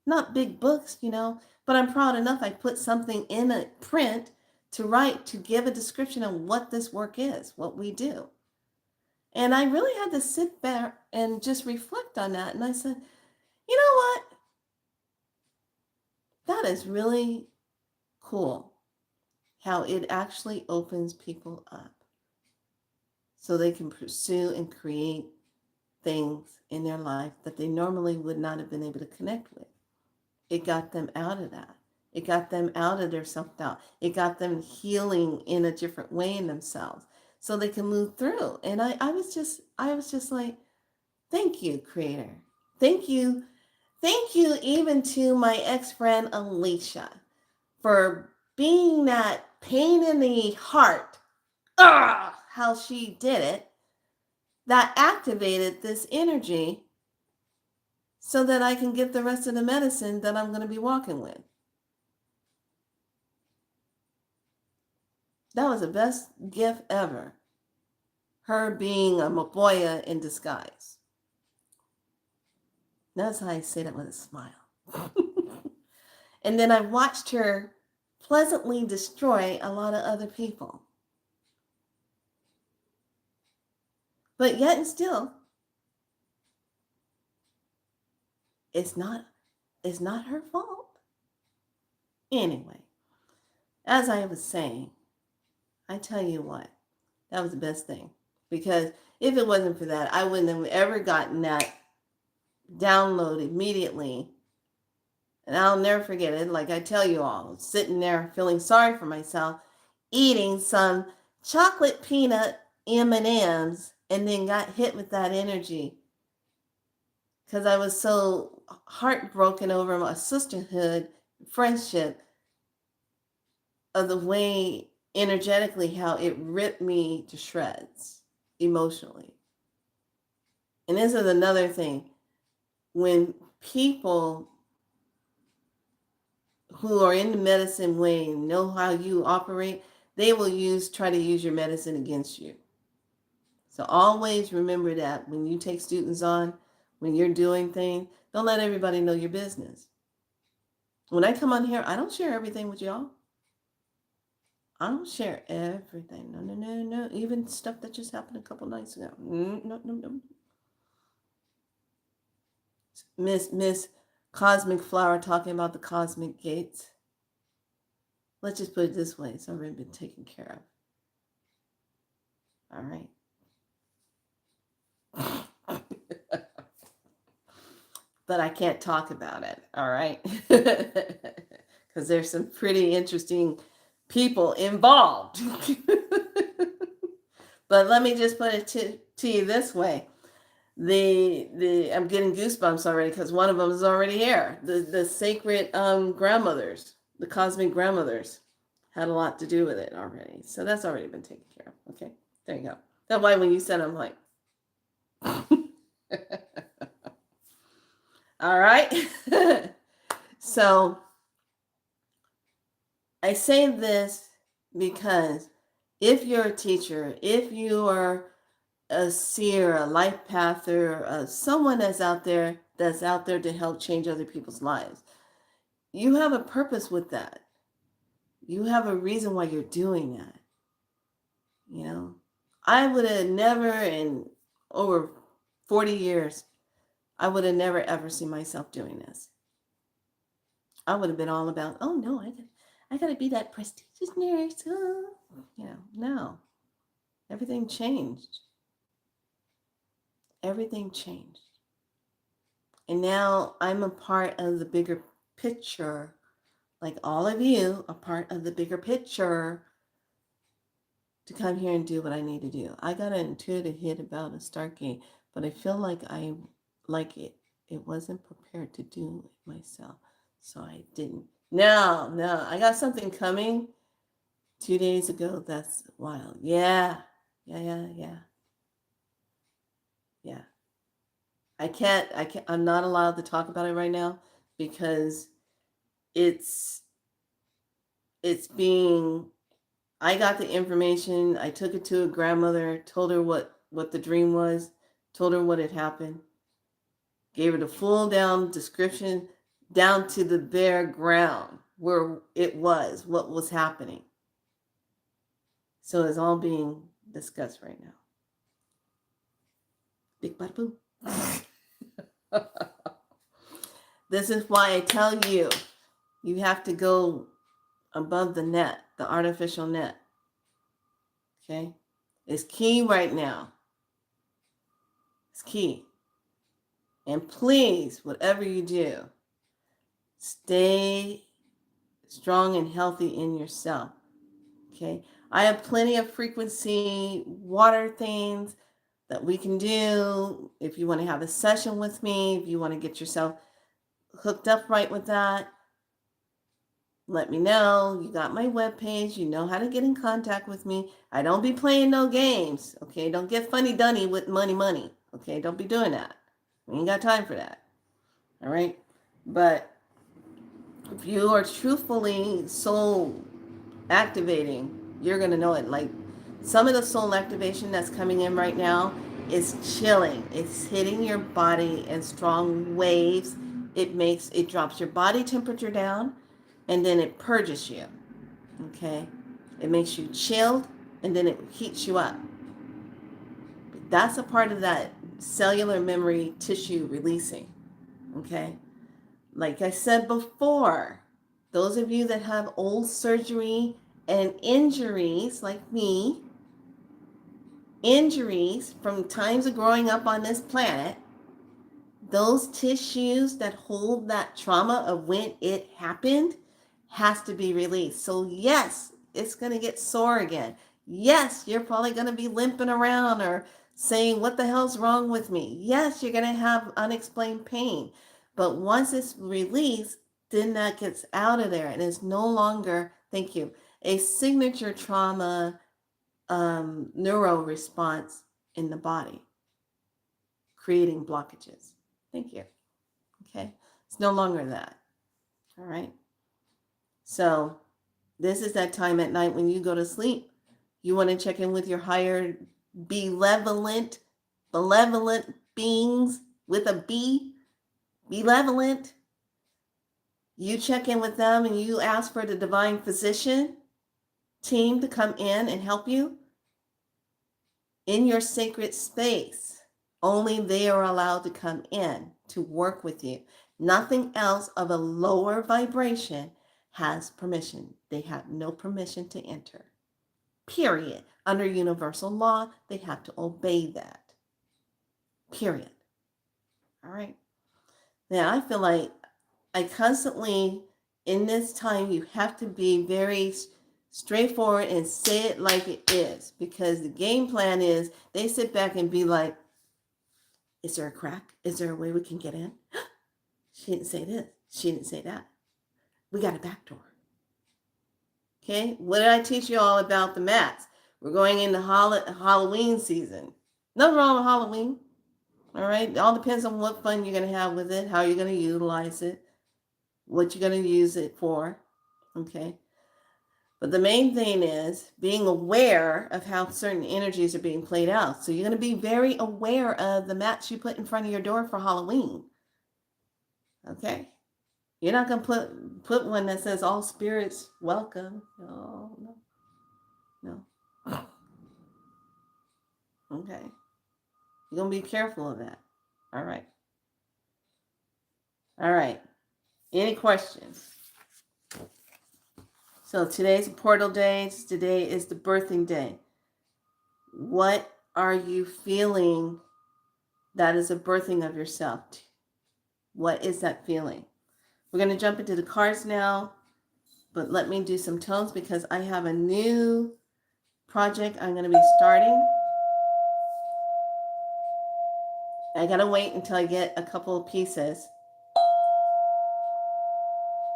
Not big books, but I'm proud enough I put something in a print to write, to give a description of what this work is, what we do. And I really had to sit there and just reflect on that. And I said, you know what? That is really cool how it actually opens people up so they can pursue and create things in their life that they normally would not have been able to connect with. It got them out of that. It got them out of their self-doubt. It got them healing in a different way in themselves so they can move through. And I was just like, thank you, Creator. Thank you. Thank you even to my ex-friend Alicia for being that pain in the heart. How she did it. That activated this energy so that I can get the rest of the medicine that I'm going to be walking with. That was the best gift ever. Her being a Maboya in disguise. That's how I say that with a smile. And then I watched her pleasantly destroy a lot of other people. But yet and still, it's not her fault. Anyway, as I was saying, I tell you what, that was the best thing. Because if it wasn't for that, I wouldn't have ever gotten that download immediately. And I'll never forget it. Like I tell you all, sitting there feeling sorry for myself, eating some chocolate peanut M&Ms, and then got hit with that energy. Because I was so heartbroken over my sisterhood, friendship, of the way energetically how it ripped me to shreds emotionally. And this is another thing. When people who are in the medicine way know how you operate, they will try to use your medicine against you. So always remember that when you take students on, when you're doing things, don't let everybody know your business. When I come on here, I don't share everything with y'all. I don't share everything. No. Even stuff that just happened a couple nights ago. No. Miss Cosmic Flower talking about the cosmic gates. Let's just put it this way. It's already been taken care of. All right. But I can't talk about it. All right. Because there's some pretty interesting people involved. But let me just put it to you this way. I'm getting goosebumps already because one of them is already here. The sacred grandmothers, the cosmic grandmothers, had a lot to do with it already. So that's already been taken care of. Okay, there you go. That's why when you said, I'm like, all right. So I say this because if you're a teacher, if you are a seer, a life pather, someone that's out there to help change other people's lives. You have a purpose with that. You have a reason why you're doing that. You know, I would have never in over 40 years, I would have never ever seen myself doing this. I would have been all about, oh no, I gotta be that prestigious nurse. No, everything changed. Everything changed. And now I'm a part of the bigger picture, like all of you, a part of the bigger picture to come here and do what I need to do. I got an intuitive hit about a Stargate, but I feel like it wasn't prepared to do it myself. So I didn't. No, I got something coming 2 days ago. That's wild. Yeah. I'm not allowed to talk about it right now because it's being, I got the information, I took it to a grandmother, told her what the dream was, told her what had happened, gave her the full down description down to the bare ground where it was, what was happening. So it's all being discussed right now. Big bada boom. This is why I tell you, you have to go above the net, the artificial net. Okay? It's key right now. It's key. And please, whatever you do, stay strong and healthy in yourself. Okay? I have plenty of frequency water things that we can do. If you want to have a session with me, if you want to get yourself hooked up right with that, let me know. You got my webpage. You know how to get in contact with me. I don't be playing no games. Okay? Don't get funny dunny with money. Okay? Don't be doing that. We ain't got time for that. All right? But if you are truthfully soul activating, you're going to know it. Like some of the soul activation that's coming in right now is chilling. It's hitting your body in strong waves. It drops your body temperature down and then it purges you. Okay? It makes you chilled and then it heats you up. That's a part of that cellular memory tissue releasing. Okay? Like I said before, those of you that have old surgery and injuries like me, injuries from times of growing up on this planet, those tissues that hold that trauma of when it happened has to be released. So yes, it's going to get sore again. Yes, you're probably going to be limping around or saying, what the hell's wrong with me? Yes, you're going to have unexplained pain. But once it's released, then that gets out of there and it's no longer, thank you, a signature trauma neuro response in the body, creating blockages. Thank you. Okay. It's no longer that. All right. So this is that time at night when you go to sleep. You want to check in with your higher benevolent beings with a B, benevolent. You check in with them and you ask for the divine physician team to come in and help you in your sacred space. Only they are allowed to come in to work with you. Nothing else of a lower vibration has permission. They have no permission to enter. Period. Under universal law, they have to obey that. Period. All right. Now, I feel like I constantly, in this time, you have to be very straightforward and say it like it is, because the game plan is they sit back and be like, is there a crack? Is there a way we can get in? She didn't say this. She didn't say that. We got a back door. Okay, what did I teach you all about the mats? We're going into Halloween season. Nothing wrong with Halloween. All right, it all depends on what fun you're going to have with it, how you're going to utilize it, what you're going to use it for. Okay, But the main thing is being aware of how certain energies are being played out. So you're going to be very aware of the mats you put in front of your door for Halloween. Okay? You're not going to put one that says all spirits welcome. Oh, no. No. Okay. You're going to be careful of that. All right. All right. Any questions? So today's portal day. Today is the birthing day. What are you feeling that is a birthing of yourself? What is that feeling? We're going to jump into the cards now, but let me do some tones because I have a new project I'm going to be starting. I got to wait until I get a couple of pieces,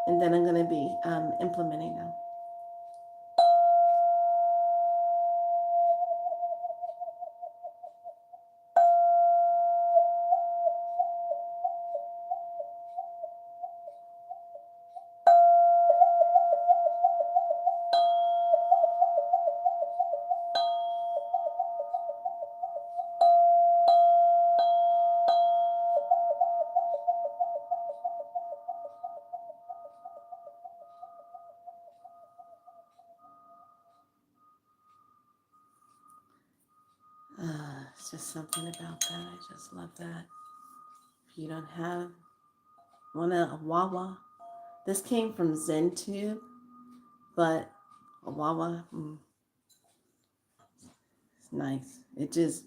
and then I'm going to be implementing them. It's just something about that. I just love that. If you don't have one of a Wawa, this came from ZenTube, but a Wawa, it's nice. It just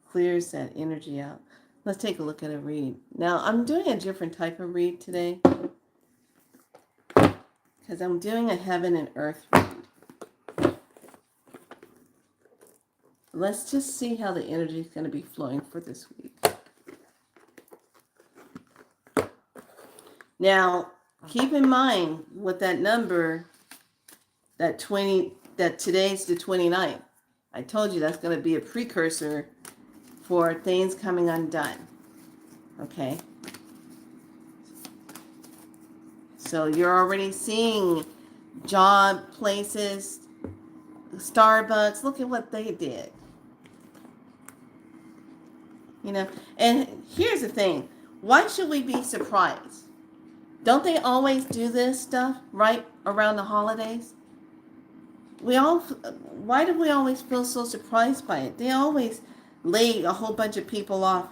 clears that energy out. Let's take a look at a read. Now, I'm doing a different type of read today because I'm doing a heaven and earth read. Let's just see how the energy is going to be flowing for this week. Now, keep in mind with that number, that today's the 29th. I told you that's going to be a precursor for things coming undone. Okay? So you're already seeing job places, Starbucks. Look at what they did. You know, and here's the thing. Why should we be surprised? Don't they always do this stuff right around the holidays? Why do we always feel so surprised by it? They always lay a whole bunch of people off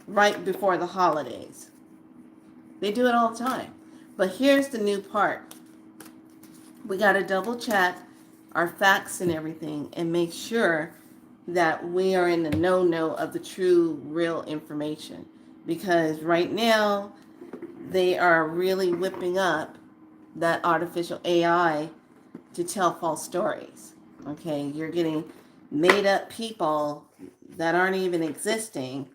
right before the holidays. They do it all the time. But here's the new part. We got to double check our facts and everything and make sure that we are in the know of the true, real information. Because right now, they are really whipping up that artificial AI to tell false stories. Okay, you're getting made up people that aren't even existing,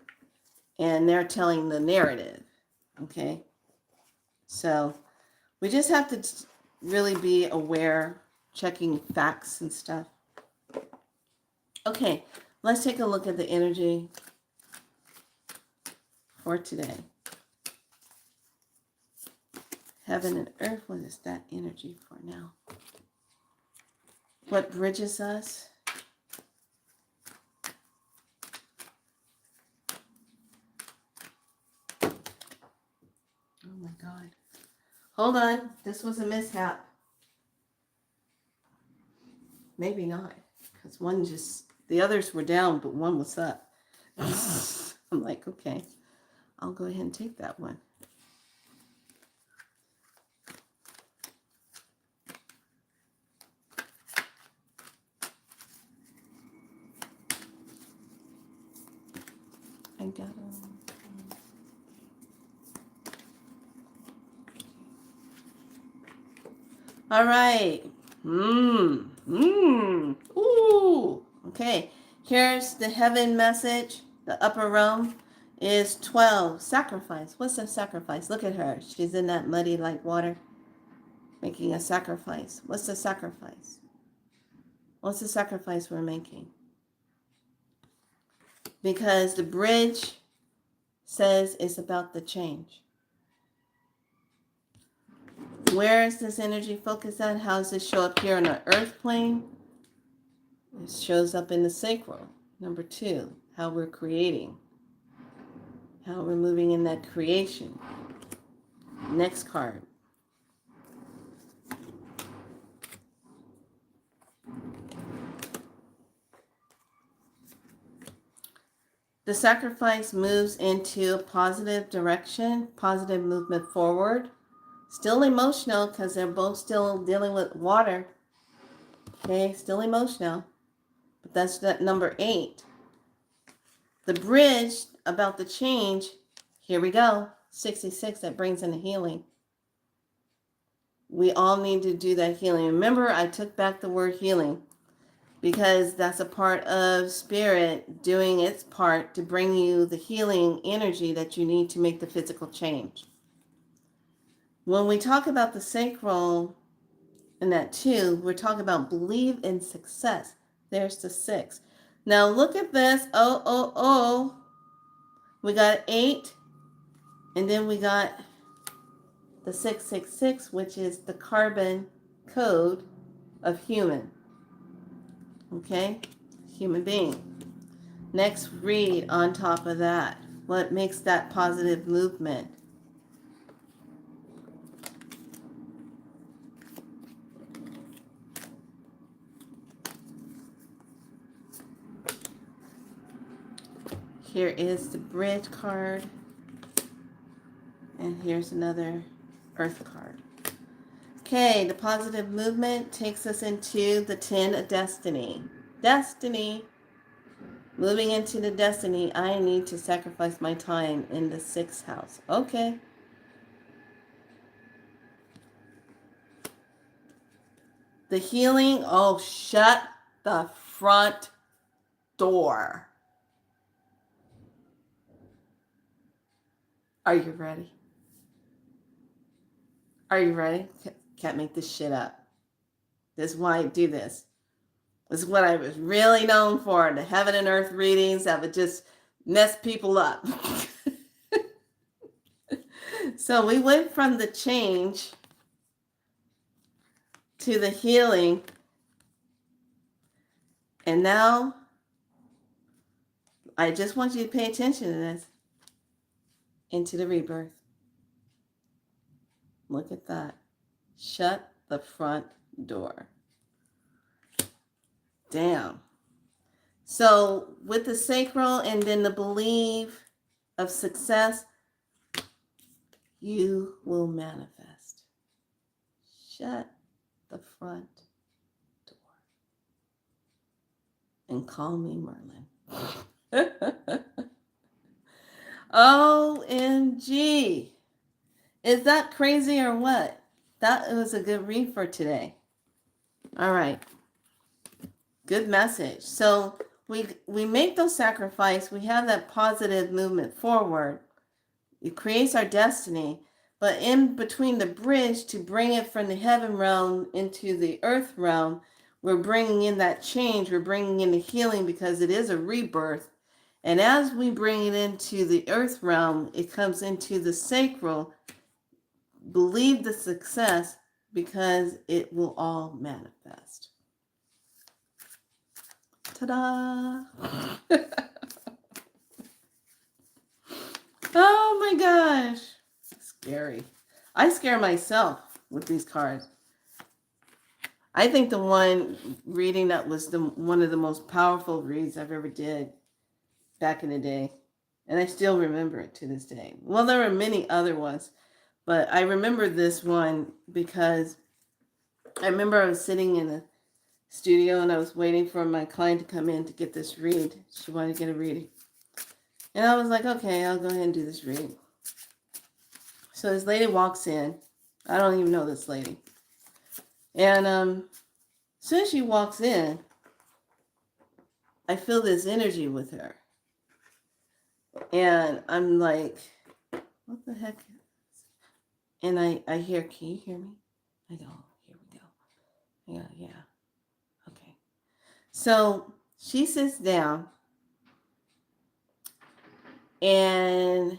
and they're telling the narrative. Okay, so we just have to really be aware, checking facts and stuff. Okay, let's take a look at the energy for today. Heaven and earth, what is that energy for now? What bridges us? Oh my God. Hold on. This was a mishap. Maybe not. Because the others were down, but one was up. I'm like, okay, I'll go ahead and take that one. I got them. All right. Ooh. Okay. Here's the heaven message. The upper realm is 12. Sacrifice. What's a sacrifice? Look at her. She's in that muddy like water, making a sacrifice. What's the sacrifice? What's the sacrifice we're making? Because the bridge says it's about the change. Where is this energy focused at? How does this show up here on the earth plane? It shows up in the sacral. Number 2, how we're creating. How we're moving in that creation. Next card. The sacrifice moves into a positive direction, positive movement forward. Still emotional because they're both still dealing with water. Okay, still emotional. But that's that number 8. The bridge about the change. Here we go. 66, that brings in the healing. We all need to do that healing. Remember, I took back the word healing because that's a part of spirit doing its part to bring you the healing energy that you need to make the physical change. When we talk about the sacral and that 2, we're talking about believe in success. There's the 6. Now look at this. Oh. We got 8. And then we got the 666, which is the carbon code of human. Okay? Human being. Next, read on top of that. What makes that positive movement? Here is the bridge card. And here's another earth card. Okay, the positive movement takes us into the 10 of destiny. Destiny. Moving into the destiny, I need to sacrifice my time in the 6th house. Okay. The healing, oh, shut the front door. Are you ready? Are you ready? Can't make this shit up. This is why I do this. This is what I was really known for, the heaven and earth readings that would just mess people up. So we went from the change to the healing. And now I just want you to pay attention to this. Into the rebirth. Look at that. Shut the front door. Damn. So with the sacral and then the believe of success, you will manifest. Shut the front door. And call me Merlin. OMG. Is that crazy or what? That was a good read for today. All right. Good message. So we make those sacrifices. We have that positive movement forward. It creates our destiny. But in between the bridge to bring it from the heaven realm into the earth realm, we're bringing in that change. We're bringing in the healing because it is a rebirth. And as we bring it into the earth realm, it comes into the sacral. Believe the success because it will all manifest. Ta-da! Oh my gosh. Scary. I scare myself with these cards. I think the one reading that was one of the most powerful reads I've ever did back in the day. And I still remember it to this day. Well, there were many other ones. But I remember this one because I remember I was sitting in a studio and I was waiting for my client to come in to get this read. She wanted to get a reading. And I was like, okay, I'll go ahead and do this read. So this lady walks in. I don't even know this lady. And as soon as she walks in, I feel this energy with her. And I'm like, what the heck? And I hear, can you hear me? I go, here we go. Yeah. Okay. So she sits down and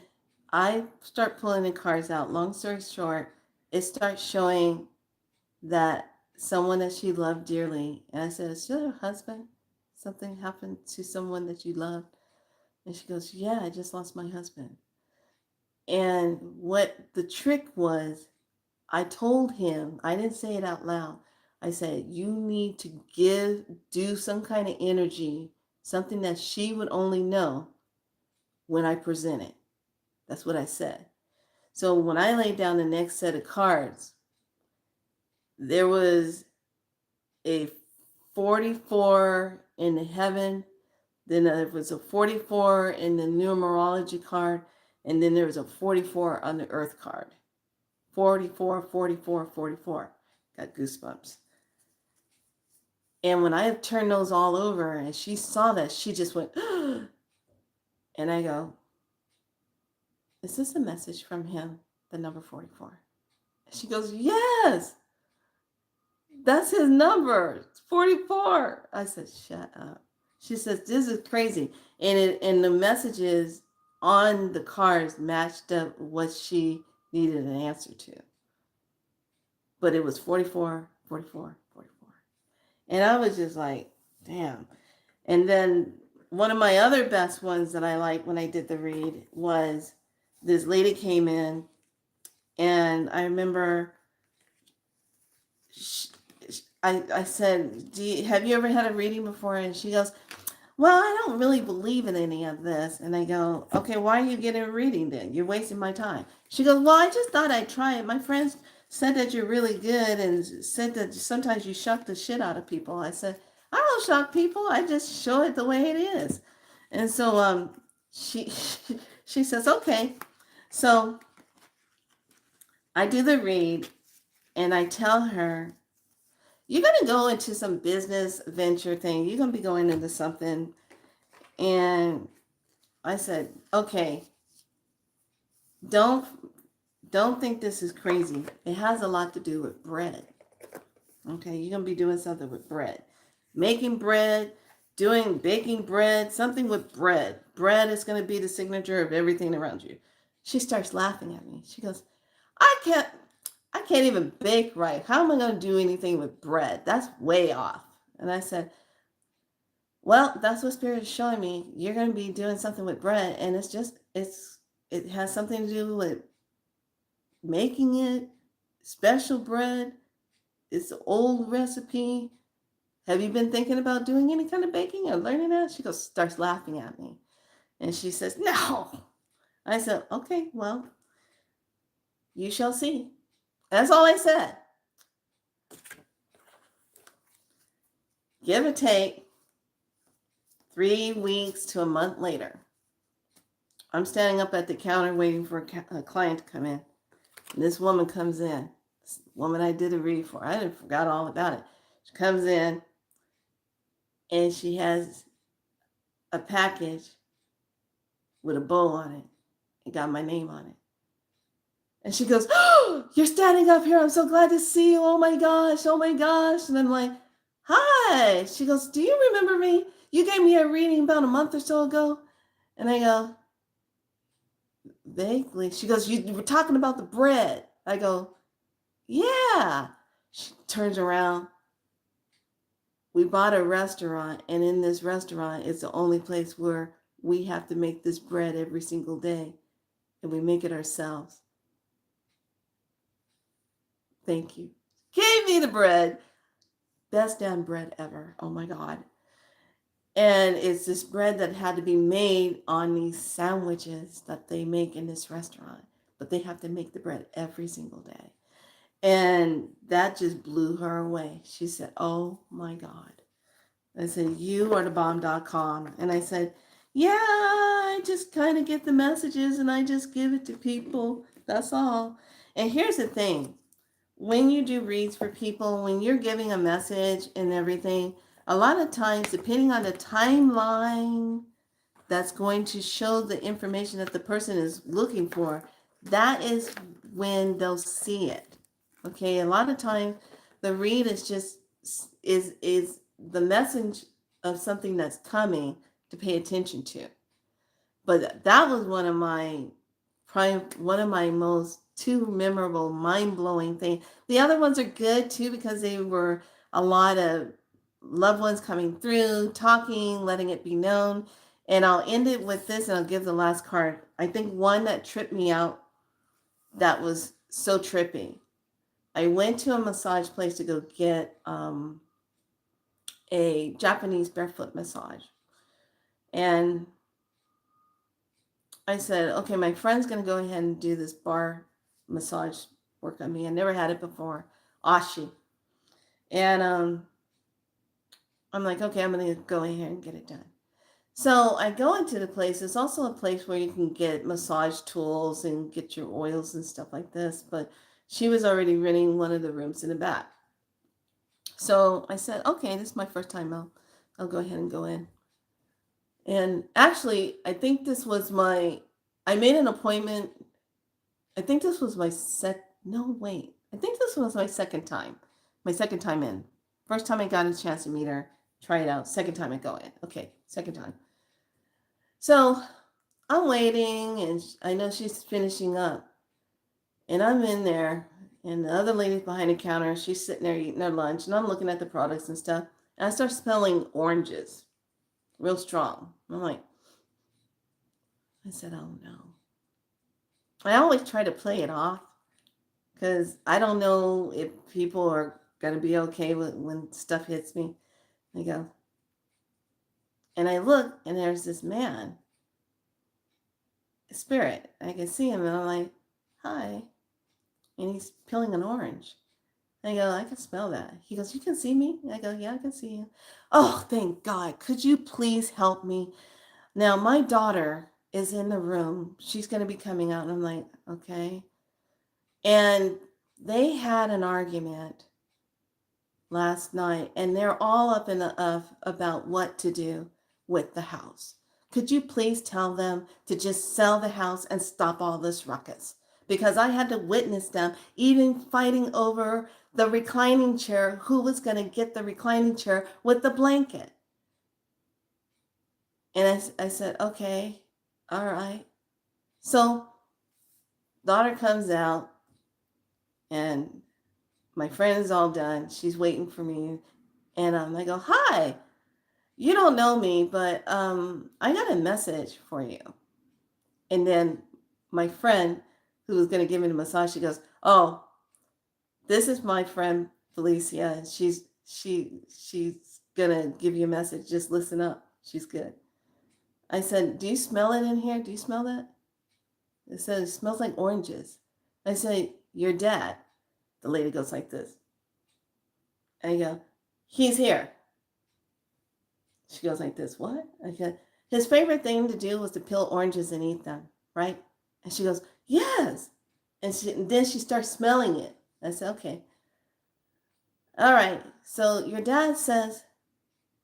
I start pulling the cards out. Long story short, it starts showing that someone that she loved dearly. And I said, is she her husband? Something happened to someone that you loved? And she goes, yeah, I just lost my husband. And what the trick was, I told him, I didn't say it out loud. I said, you need to do some kind of energy, something that she would only know when I present it. That's what I said. So when I laid down the next set of cards, there was a 44 in the heaven, then there was a 44 in the numerology card, and then there was a 44 on the earth card. 44, 44, 44. Got goosebumps. And when I turned those all over and she saw that, she just went, and I go, is this a message from him, the number 44? She goes, yes, that's his number. It's 44. I said, shut up. She says, this is crazy. And the messages on the cards matched up what she needed an answer to. But it was 44, 44, 44. And I was just like, damn. And then one of my other best ones that I liked when I did the read was this lady came in, and I remember I said, have you ever had a reading before? And she goes, well, I don't really believe in any of this. And I go, okay, why are you getting a reading then? You're wasting my time. She goes, well, I just thought I'd try it. My friends said that you're really good and said that sometimes you shock the shit out of people. I said, I don't shock people. I just show it the way it is. And so she says, okay. So I do the read and I tell her, you're going to go into some business venture thing. You're going to be going into something. And I said, okay, don't think this is crazy. It has a lot to do with bread. Okay, you're going to be doing something with bread. Making bread, baking bread, something with bread. Bread is going to be the signature of everything around you. She starts laughing at me. She goes, I can't even bake right. How am I going to do anything with bread? That's way off. And I said, well, that's what Spirit is showing me. You're going to be doing something with bread, and it has something to do with making it, special bread. It's an old recipe. Have you been thinking about doing any kind of baking or learning that? She starts laughing at me. And she says, no. I said, okay, well, you shall see. That's all I said. Give or take 3 weeks to a month later, I'm standing up at the counter waiting for a client to come in. And this woman comes in. This woman I did a read for. I forgot all about it. She comes in and she has a package with a bow on it. It got my name on it. And she goes, oh, you're standing up here. I'm so glad to see you. Oh my gosh. Oh my gosh. And I'm like, hi. She goes, do you remember me? You gave me a reading about a month or so ago. And I go, vaguely. She goes, you were talking about the bread. I go, yeah. She turns around. We bought a restaurant, and in this restaurant, it's the only place where we have to make this bread every single day, and we make it ourselves. Thank you. Gave me the bread. Best damn bread ever. Oh my God. And it's this bread that had to be made on these sandwiches that they make in this restaurant. But they have to make the bread every single day. And that just blew her away. She said, oh my God. I said, you are the bomb.com. And I said, yeah, I just kind of get the messages and I just give it to people. That's all. And here's the thing. When you do reads for people, when you're giving a message and everything, a lot of times, depending on the timeline that's going to show the information that the person is looking for, that is when they'll see it. Okay, a lot of times the read is just is the message of something that's coming to pay attention to. But that was one of my probably one of my most two memorable, mind-blowing things. The other ones are good too because they were a lot of loved ones coming through, talking, letting it be known. And I'll end it with this and I'll give the last card. I think one that tripped me out that was so trippy. I went to a massage place to go get a Japanese barefoot massage. And I said, okay, my friend's going to go ahead and do this bar massage work on me. I never had it before. Ashi. And I'm like, okay, I'm going to go in here and get it done. So I go into the place. It's also a place where you can get massage tools and get your oils and stuff like this. But she was already renting one of the rooms in the back. So I said, okay, this is my first time. I'll go ahead and go in. And actually, I think this was I made an appointment. I think this was no, wait. I think this was my second time. My second time in. First time I got a chance to meet her, try it out. Second time I go in. Okay, second time. So I'm waiting and I know she's finishing up. And I'm in there and the other lady's behind the counter. She's sitting there eating her lunch and I'm looking at the products and stuff. And I start smelling oranges, real strong. I'm like, I said, oh no. I always try to play it off because I don't know if people are going to be okay with when stuff hits me. I go, and I look and there's this man, a spirit. I can see him and I'm like, hi. And he's peeling an orange. I go, I can smell that. He goes, you can see me? I go, yeah, I can see you. Oh, thank God. Could you please help me? Now, my daughter is in the room. She's going to be coming out. And I'm like, okay. And they had an argument last night, and they're all up in the about what to do with the house. Could you please tell them to just sell the house and stop all this ruckus? Because I had to witness them even fighting over the reclining chair, who was going to get the reclining chair with the blanket. And I said, okay, all right. So daughter comes out and my friend is all done. She's waiting for me. And I go, hi, you don't know me, but I got a message for you. And then my friend who was going to give me the massage, she goes, oh, this is my friend Felicia. She's going to give you a message. Just listen up. She's good. I said, do you smell it in here? Do you smell that? It said, it smells like oranges. I say, your dad. The lady goes like this. I go, he's here. She goes like this. What? I go, his favorite thing to do was to peel oranges and eat them, right? And she goes, yes. And then she starts smelling it. I said, okay. All right. So your dad says,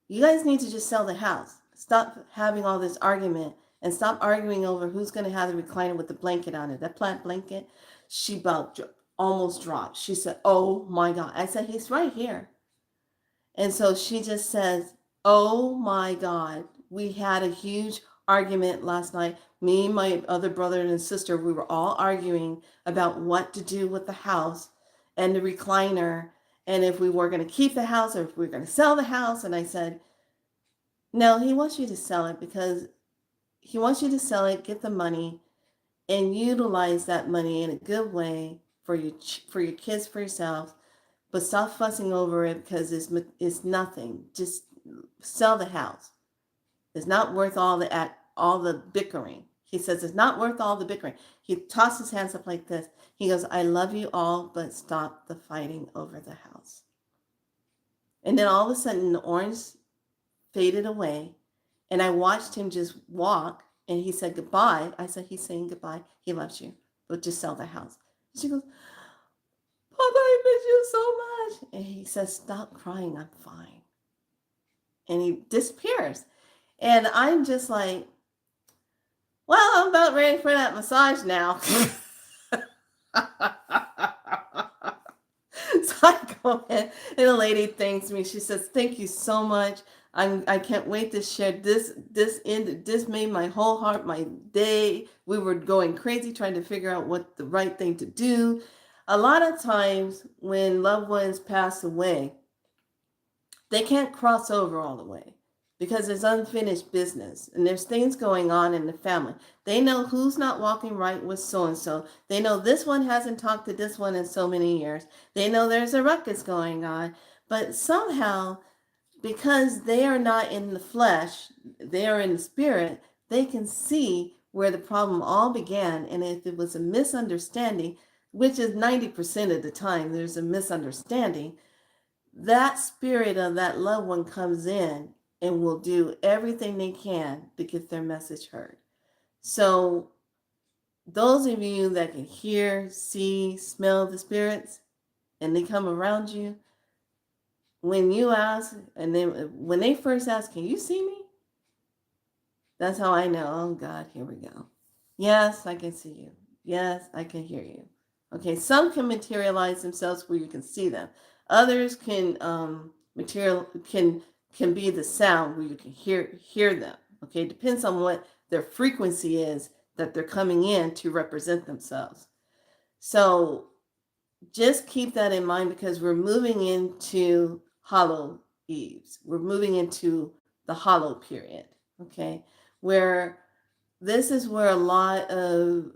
you guys need to just sell the house. Stop having all this argument and stop arguing over who's going to have the recliner with the blanket on it. That plant blanket, she about almost dropped. She said, oh my God. I said, he's right here. And so she just says, oh my God. We had a huge argument last night. Me, my other brother and sister, we were all arguing about what to do with the house and the recliner, and if we were going to keep the house or if we were going to sell the house. And I said, no, he wants you to sell it because he wants you to sell it, get the money, and utilize that money in a good way for your kids, for yourself. But stop fussing over it because it's nothing. Just sell the house. It's not worth all the bickering. He says it's not worth all the bickering. He tossed his hands up like this. He goes, I love you all, but stop the fighting over the house. And then all of a sudden the orange faded away. And I watched him just walk and he said goodbye. I said, he's saying goodbye. He loves you, but just sell the house. She goes, Papa, I miss you so much. And he says, stop crying. I'm fine. And he disappears. And I'm just like, well, I'm about ready for that massage now. So I go in and the lady thanks me. She says, thank you so much. I can't wait to share this made my whole heart, my day. We were going crazy trying to figure out what the right thing to do. A lot of times when loved ones pass away, they can't cross over all the way because there's unfinished business and there's things going on in the family. They know who's not walking right with so and so. They know this one hasn't talked to this one in so many years. They know there's a ruckus going on, but somehow, because they are not in the flesh, they are in the spirit, they can see where the problem all began. And if it was a misunderstanding, which is 90% of the time there's a misunderstanding, that spirit of that loved one comes in and will do everything they can to get their message heard. So those of you that can hear, see, smell the spirits, and they come around you, when you ask, and then when they first ask, can you see me? That's how I know, oh God, here we go. Yes, I can see you. Yes, I can hear you. Okay, some can materialize themselves where you can see them. Others can can be the sound where you can hear them. Okay, it depends on what their frequency is that they're coming in to represent themselves. So just keep that in mind because we're moving into hollow eves. We're moving into the hollow period. Okay, where this is where a lot of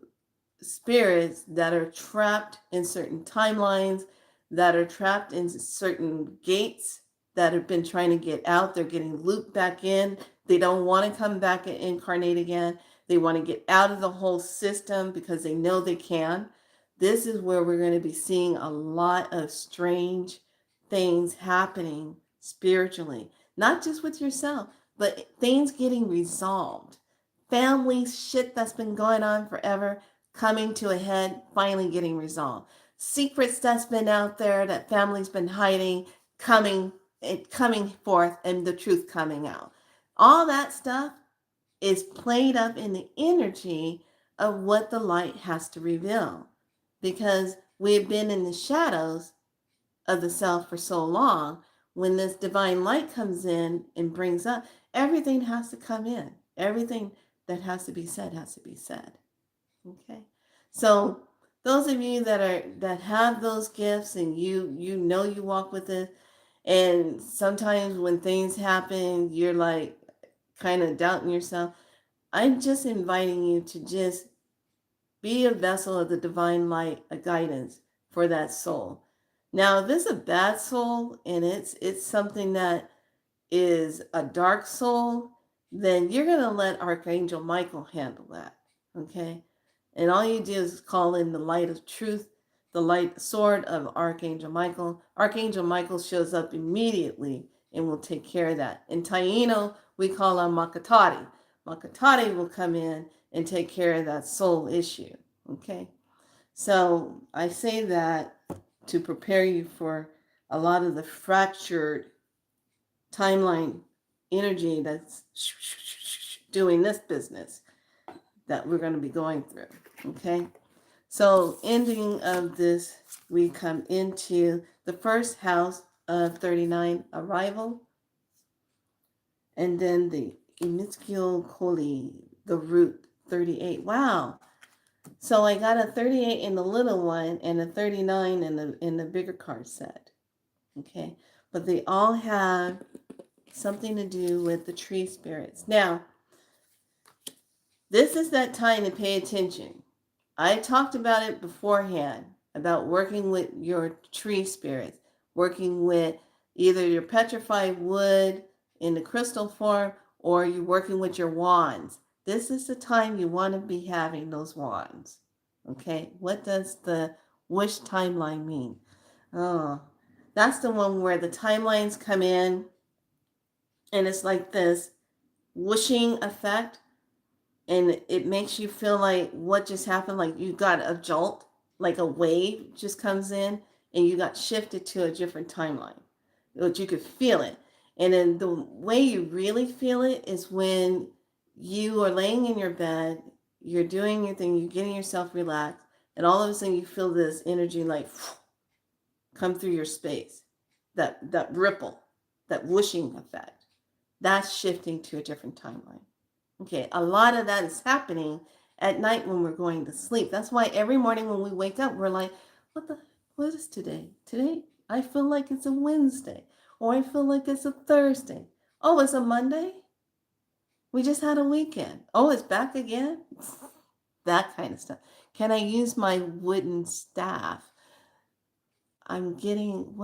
spirits that are trapped in certain timelines, that are trapped in certain gates, that have been trying to get out, they're getting looped back in. They don't want to come back and incarnate again. They want to get out of the whole system because they know they can. This is where we're going to be seeing a lot of strange things happening spiritually, not just with yourself, but things getting resolved. Family shit that's been going on forever coming to a head, finally getting resolved. Secrets that's been out there that family's been hiding, coming forth, and the truth coming out. All that stuff is played up in the energy of what the light has to reveal. Because we've been in the shadows of the self for so long, when this divine light comes in and brings up, everything has to come in. Everything that has to be said has to be said. Okay. So those of you that have those gifts and you know you walk with it, and sometimes when things happen, you're like kind of doubting yourself. I'm just inviting you to just be a vessel of the divine light, a guidance for that soul. Now, if it's a bad soul and it's something that is a dark soul, then you're going to let Archangel Michael handle that. Okay? And all you do is call in the light of truth, the light sword of Archangel Michael. Archangel Michael shows up immediately and will take care of that. In Taino, we call on Makatari. Makatari will come in and take care of that soul issue. Okay? So I say that to prepare you for a lot of the fractured timeline energy that's doing this business that we're going to be going through. Okay, so ending of this, we come into the first house of 39, arrival, and then the Imiskio Koli, the root, 38. Wow. So I got a 38 in the little one and a 39 in the bigger card set. Okay, but they all have something to do with the tree spirits. Now, this is that time to pay attention. I talked about it beforehand, about working with your tree spirits, working with either your petrified wood in the crystal form, or you're working with your wands. This is the time you want to be having those wands. Okay, what does the wish timeline mean? Oh, that's the one where the timelines come in and it's like this whooshing effect, and it makes you feel like what just happened, like you got a jolt, like a wave just comes in and you got shifted to a different timeline, but you could feel it. And then the way you really feel it is when you are laying in your bed, you're doing your thing, you're getting yourself relaxed, and all of a sudden you feel this energy like come through your space, that ripple, that whooshing effect. That's shifting to a different timeline. Okay, a lot of that is happening at night when we're going to sleep. That's why every morning when we wake up, we're like, what is today? Today, I feel like it's a Wednesday, or I feel like it's a Thursday. Oh, it's a Monday? We just had a weekend. Oh, it's back again? That kind of stuff. Can I use my wooden staff? I'm getting,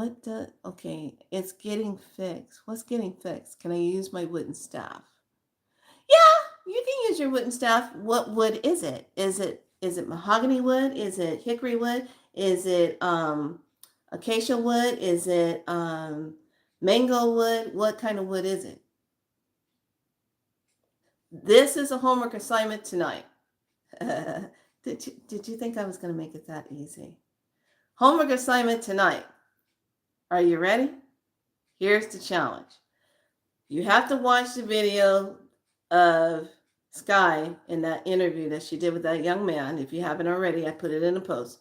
okay, it's getting fixed. What's getting fixed? Can I use my wooden staff? Yeah, you can use your wooden staff. What wood is it? Is it mahogany wood? Is it hickory wood? Is it acacia wood? Is it mango wood? What kind of wood is it? This is a homework assignment tonight. Did you think I was going to make it that easy? Homework assignment tonight. Are you ready? Here's the challenge. You have to watch the video of Sky in that interview that she did with that young man. If you haven't already, I put it in a post.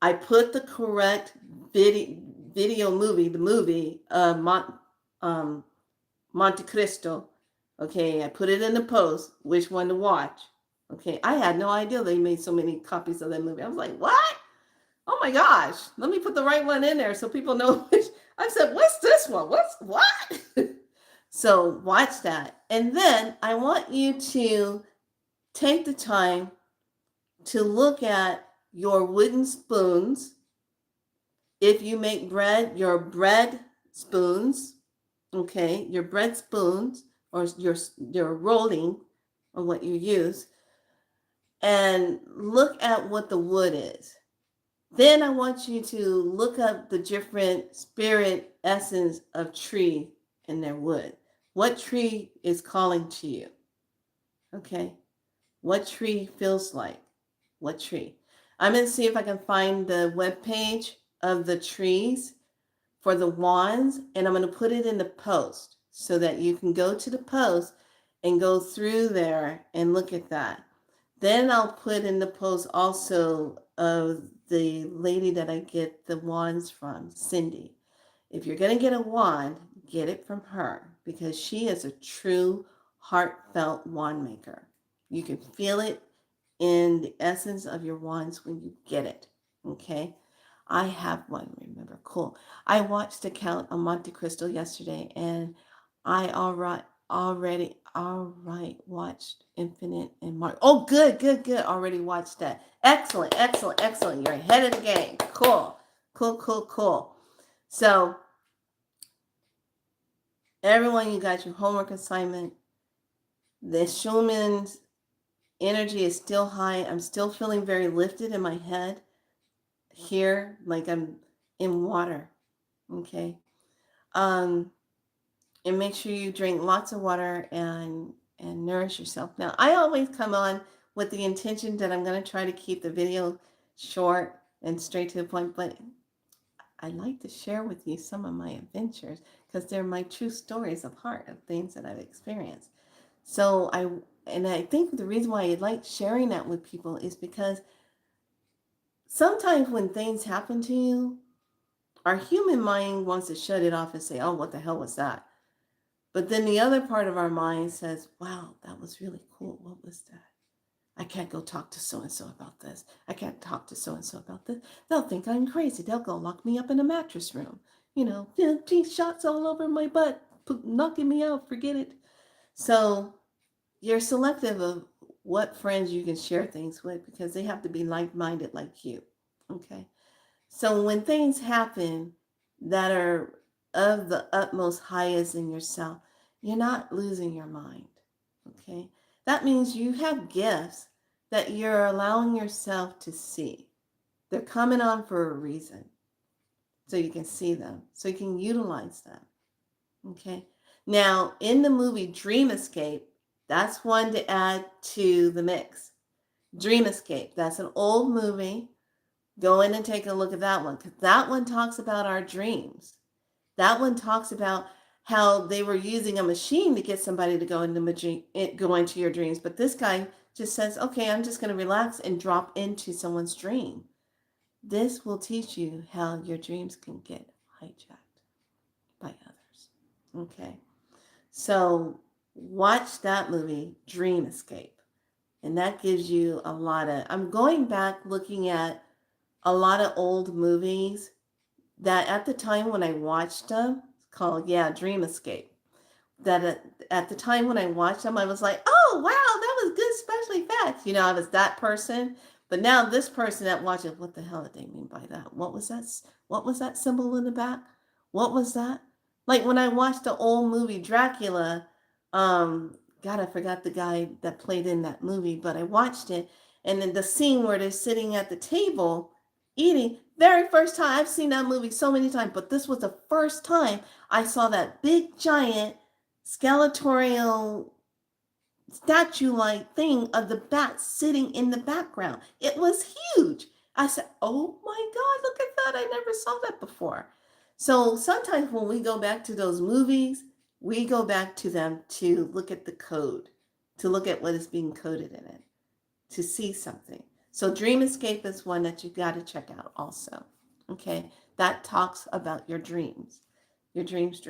I put the correct video movie, the movie Monte Cristo. Okay, I put it in the post, which one to watch. Okay, I had no idea they made so many copies of that movie. I was like, what? Oh my gosh, let me put the right one in there so people know which. I said, what's this one? What? So watch that. And then I want you to take the time to look at your wooden spoons. If you make bread, your bread spoons, okay, your bread spoons or your rolling or what you use, and look at what the wood is. Then I want you to look up the different spirit essence of tree in their wood. What tree is calling to you? Okay. What tree feels like? What tree? I'm going to see if I can find the webpage of the trees for the wands, and I'm going to put it in the post so that you can go to the post and go through there and look at that. Then I'll put in the post also of the lady that I get the wands from, Cindy. If you're going to get a wand, get it from her because she is a true heartfelt wand maker. You can feel it in the essence of your wands when you get it. Okay. I have one, remember. Cool. I watched the Count of Monte Cristo yesterday and I already watched Infinite and Mark. Oh, good. Already watched that. Excellent. You're ahead of the game. Cool. So everyone, you got your homework assignment. The Schulman's energy is still high. I'm still feeling very lifted in my head here, like I'm in water. Okay. And make sure you drink lots of water and nourish yourself. Now, I always come on with the intention that I'm going to try to keep the video short and straight to the point, but I like to share with you some of my adventures because they're my true stories of heart of things that I've experienced. So I think the reason why I like sharing that with people is because sometimes when things happen to you, our human mind wants to shut it off and say, oh, what the hell was that? But then the other part of our mind says, wow, that was really cool. What was that? I can't go talk to so-and-so about this. I can't talk to so-and-so about this. They'll think I'm crazy. They'll go lock me up in a mattress room. Shots all over my butt, knocking me out. Forget it. So you're selective of what friends you can share things with because they have to be like-minded like you. Okay. So when things happen that are of the utmost highest in yourself, you're not losing your mind. Okay. That means you have gifts that you're allowing yourself to see. They're coming on for a reason. So you can see them, so you can utilize them. Okay. Now, in the movie Dream Escape, that's one to add to the mix. Dream Escape, that's an old movie. Go in and take a look at that one because that one talks about our dreams. That one talks about how they were using a machine to get somebody to go into your dreams. But this guy just says, okay, I'm just going to relax and drop into someone's dream. This will teach you how your dreams can get hijacked by others. Okay. So watch that movie, Dream Escape. And that gives you a lot of, I'm going back looking at a lot of old movies that at the time when I watched them, called, yeah, Dream Escape. That at the time when I watched them, I was like, oh, wow, that was good special effects. I was that person. But now this person that watches, what the hell did they mean by that? What was that? What was that symbol in the back? What was that? Like when I watched the old movie Dracula, God, I forgot the guy that played in that movie, but I watched it. And then the scene where they're sitting at the table eating, very first time, I've seen that movie so many times, but this was the first time I saw that big giant skeletorial statue-like thing of the bat sitting in the background. It was huge. I said, oh my God, look at that. I never saw that before. So sometimes when we go back to those movies, we go back to them to look at the code, to look at what is being coded in it, to see something. So Dream Escape is one that you got to check out also. Okay. That talks about your dreams, dreams.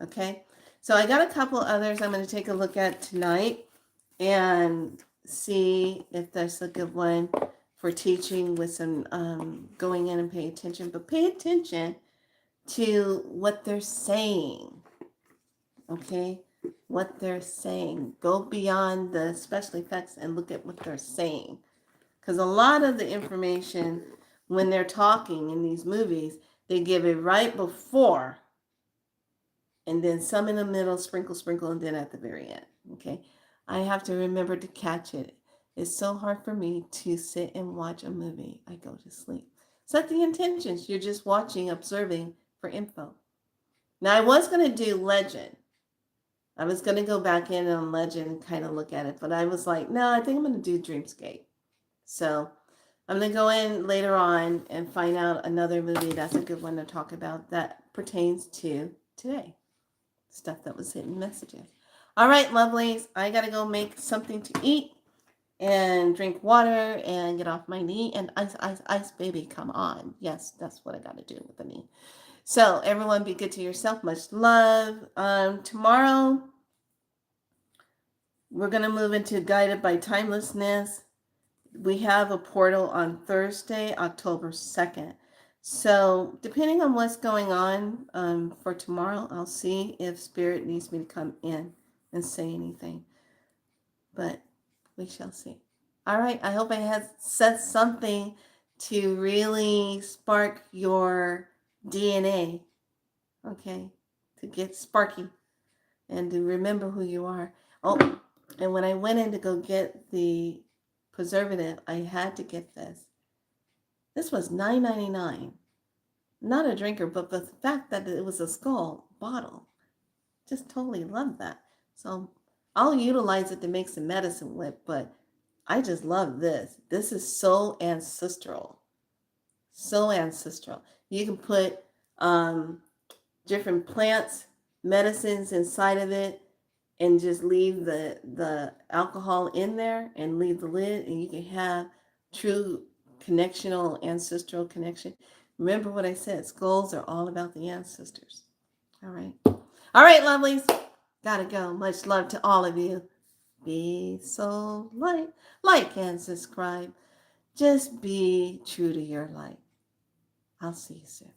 Okay. So I got a couple others I'm going to take a look at tonight and see if that's a good one for teaching with some going in and pay attention. But pay attention to what they're saying. Okay? What they're saying. Go beyond the special effects and look at what they're saying. Because a lot of the information, when they're talking in these movies, they give it right before, and then some in the middle, sprinkle, and then at the very end. Okay? I have to remember to catch it. It's so hard for me to sit and watch a movie. I go to sleep. Set the intentions. You're just watching, observing for info. Now, I was going to do Legend. I was going to go back in on Legend and kind of look at it, but I was like, no, I think I'm going to do Dreamscape. So I'm going to go in later on and find out another movie that's a good one to talk about that pertains to today. Stuff that was hidden messages. All right, lovelies, I got to go make something to eat and drink water and get off my knee. And ice, baby, come on. Yes, that's what I got to do with the knee. So everyone be good to yourself. Much love. Tomorrow, we're going to move into Guided by Timelessness. We have a portal on Thursday, October 2nd. So depending on what's going on for tomorrow, I'll see if Spirit needs me to come in and say anything. But we shall see. All right. I hope I have said something to really spark your DNA. Okay. To get sparky and to remember who you are. Oh, and when I went in to go get the preservative, I had to get this. This was $9.99. Not a drinker, but the fact that it was a skull bottle. Just totally love that. So I'll utilize it to make some medicine with, but I just love this. This is so ancestral. So ancestral. You can put different plants, medicines inside of it, and just leave the alcohol in there and leave the lid, and you can have true connectional ancestral connection. Remember what I said, skulls are all about the ancestors. All right, lovelies, gotta go. Much love to all of you. Be so light. Like and subscribe. Just be true to your light. I'll see you soon.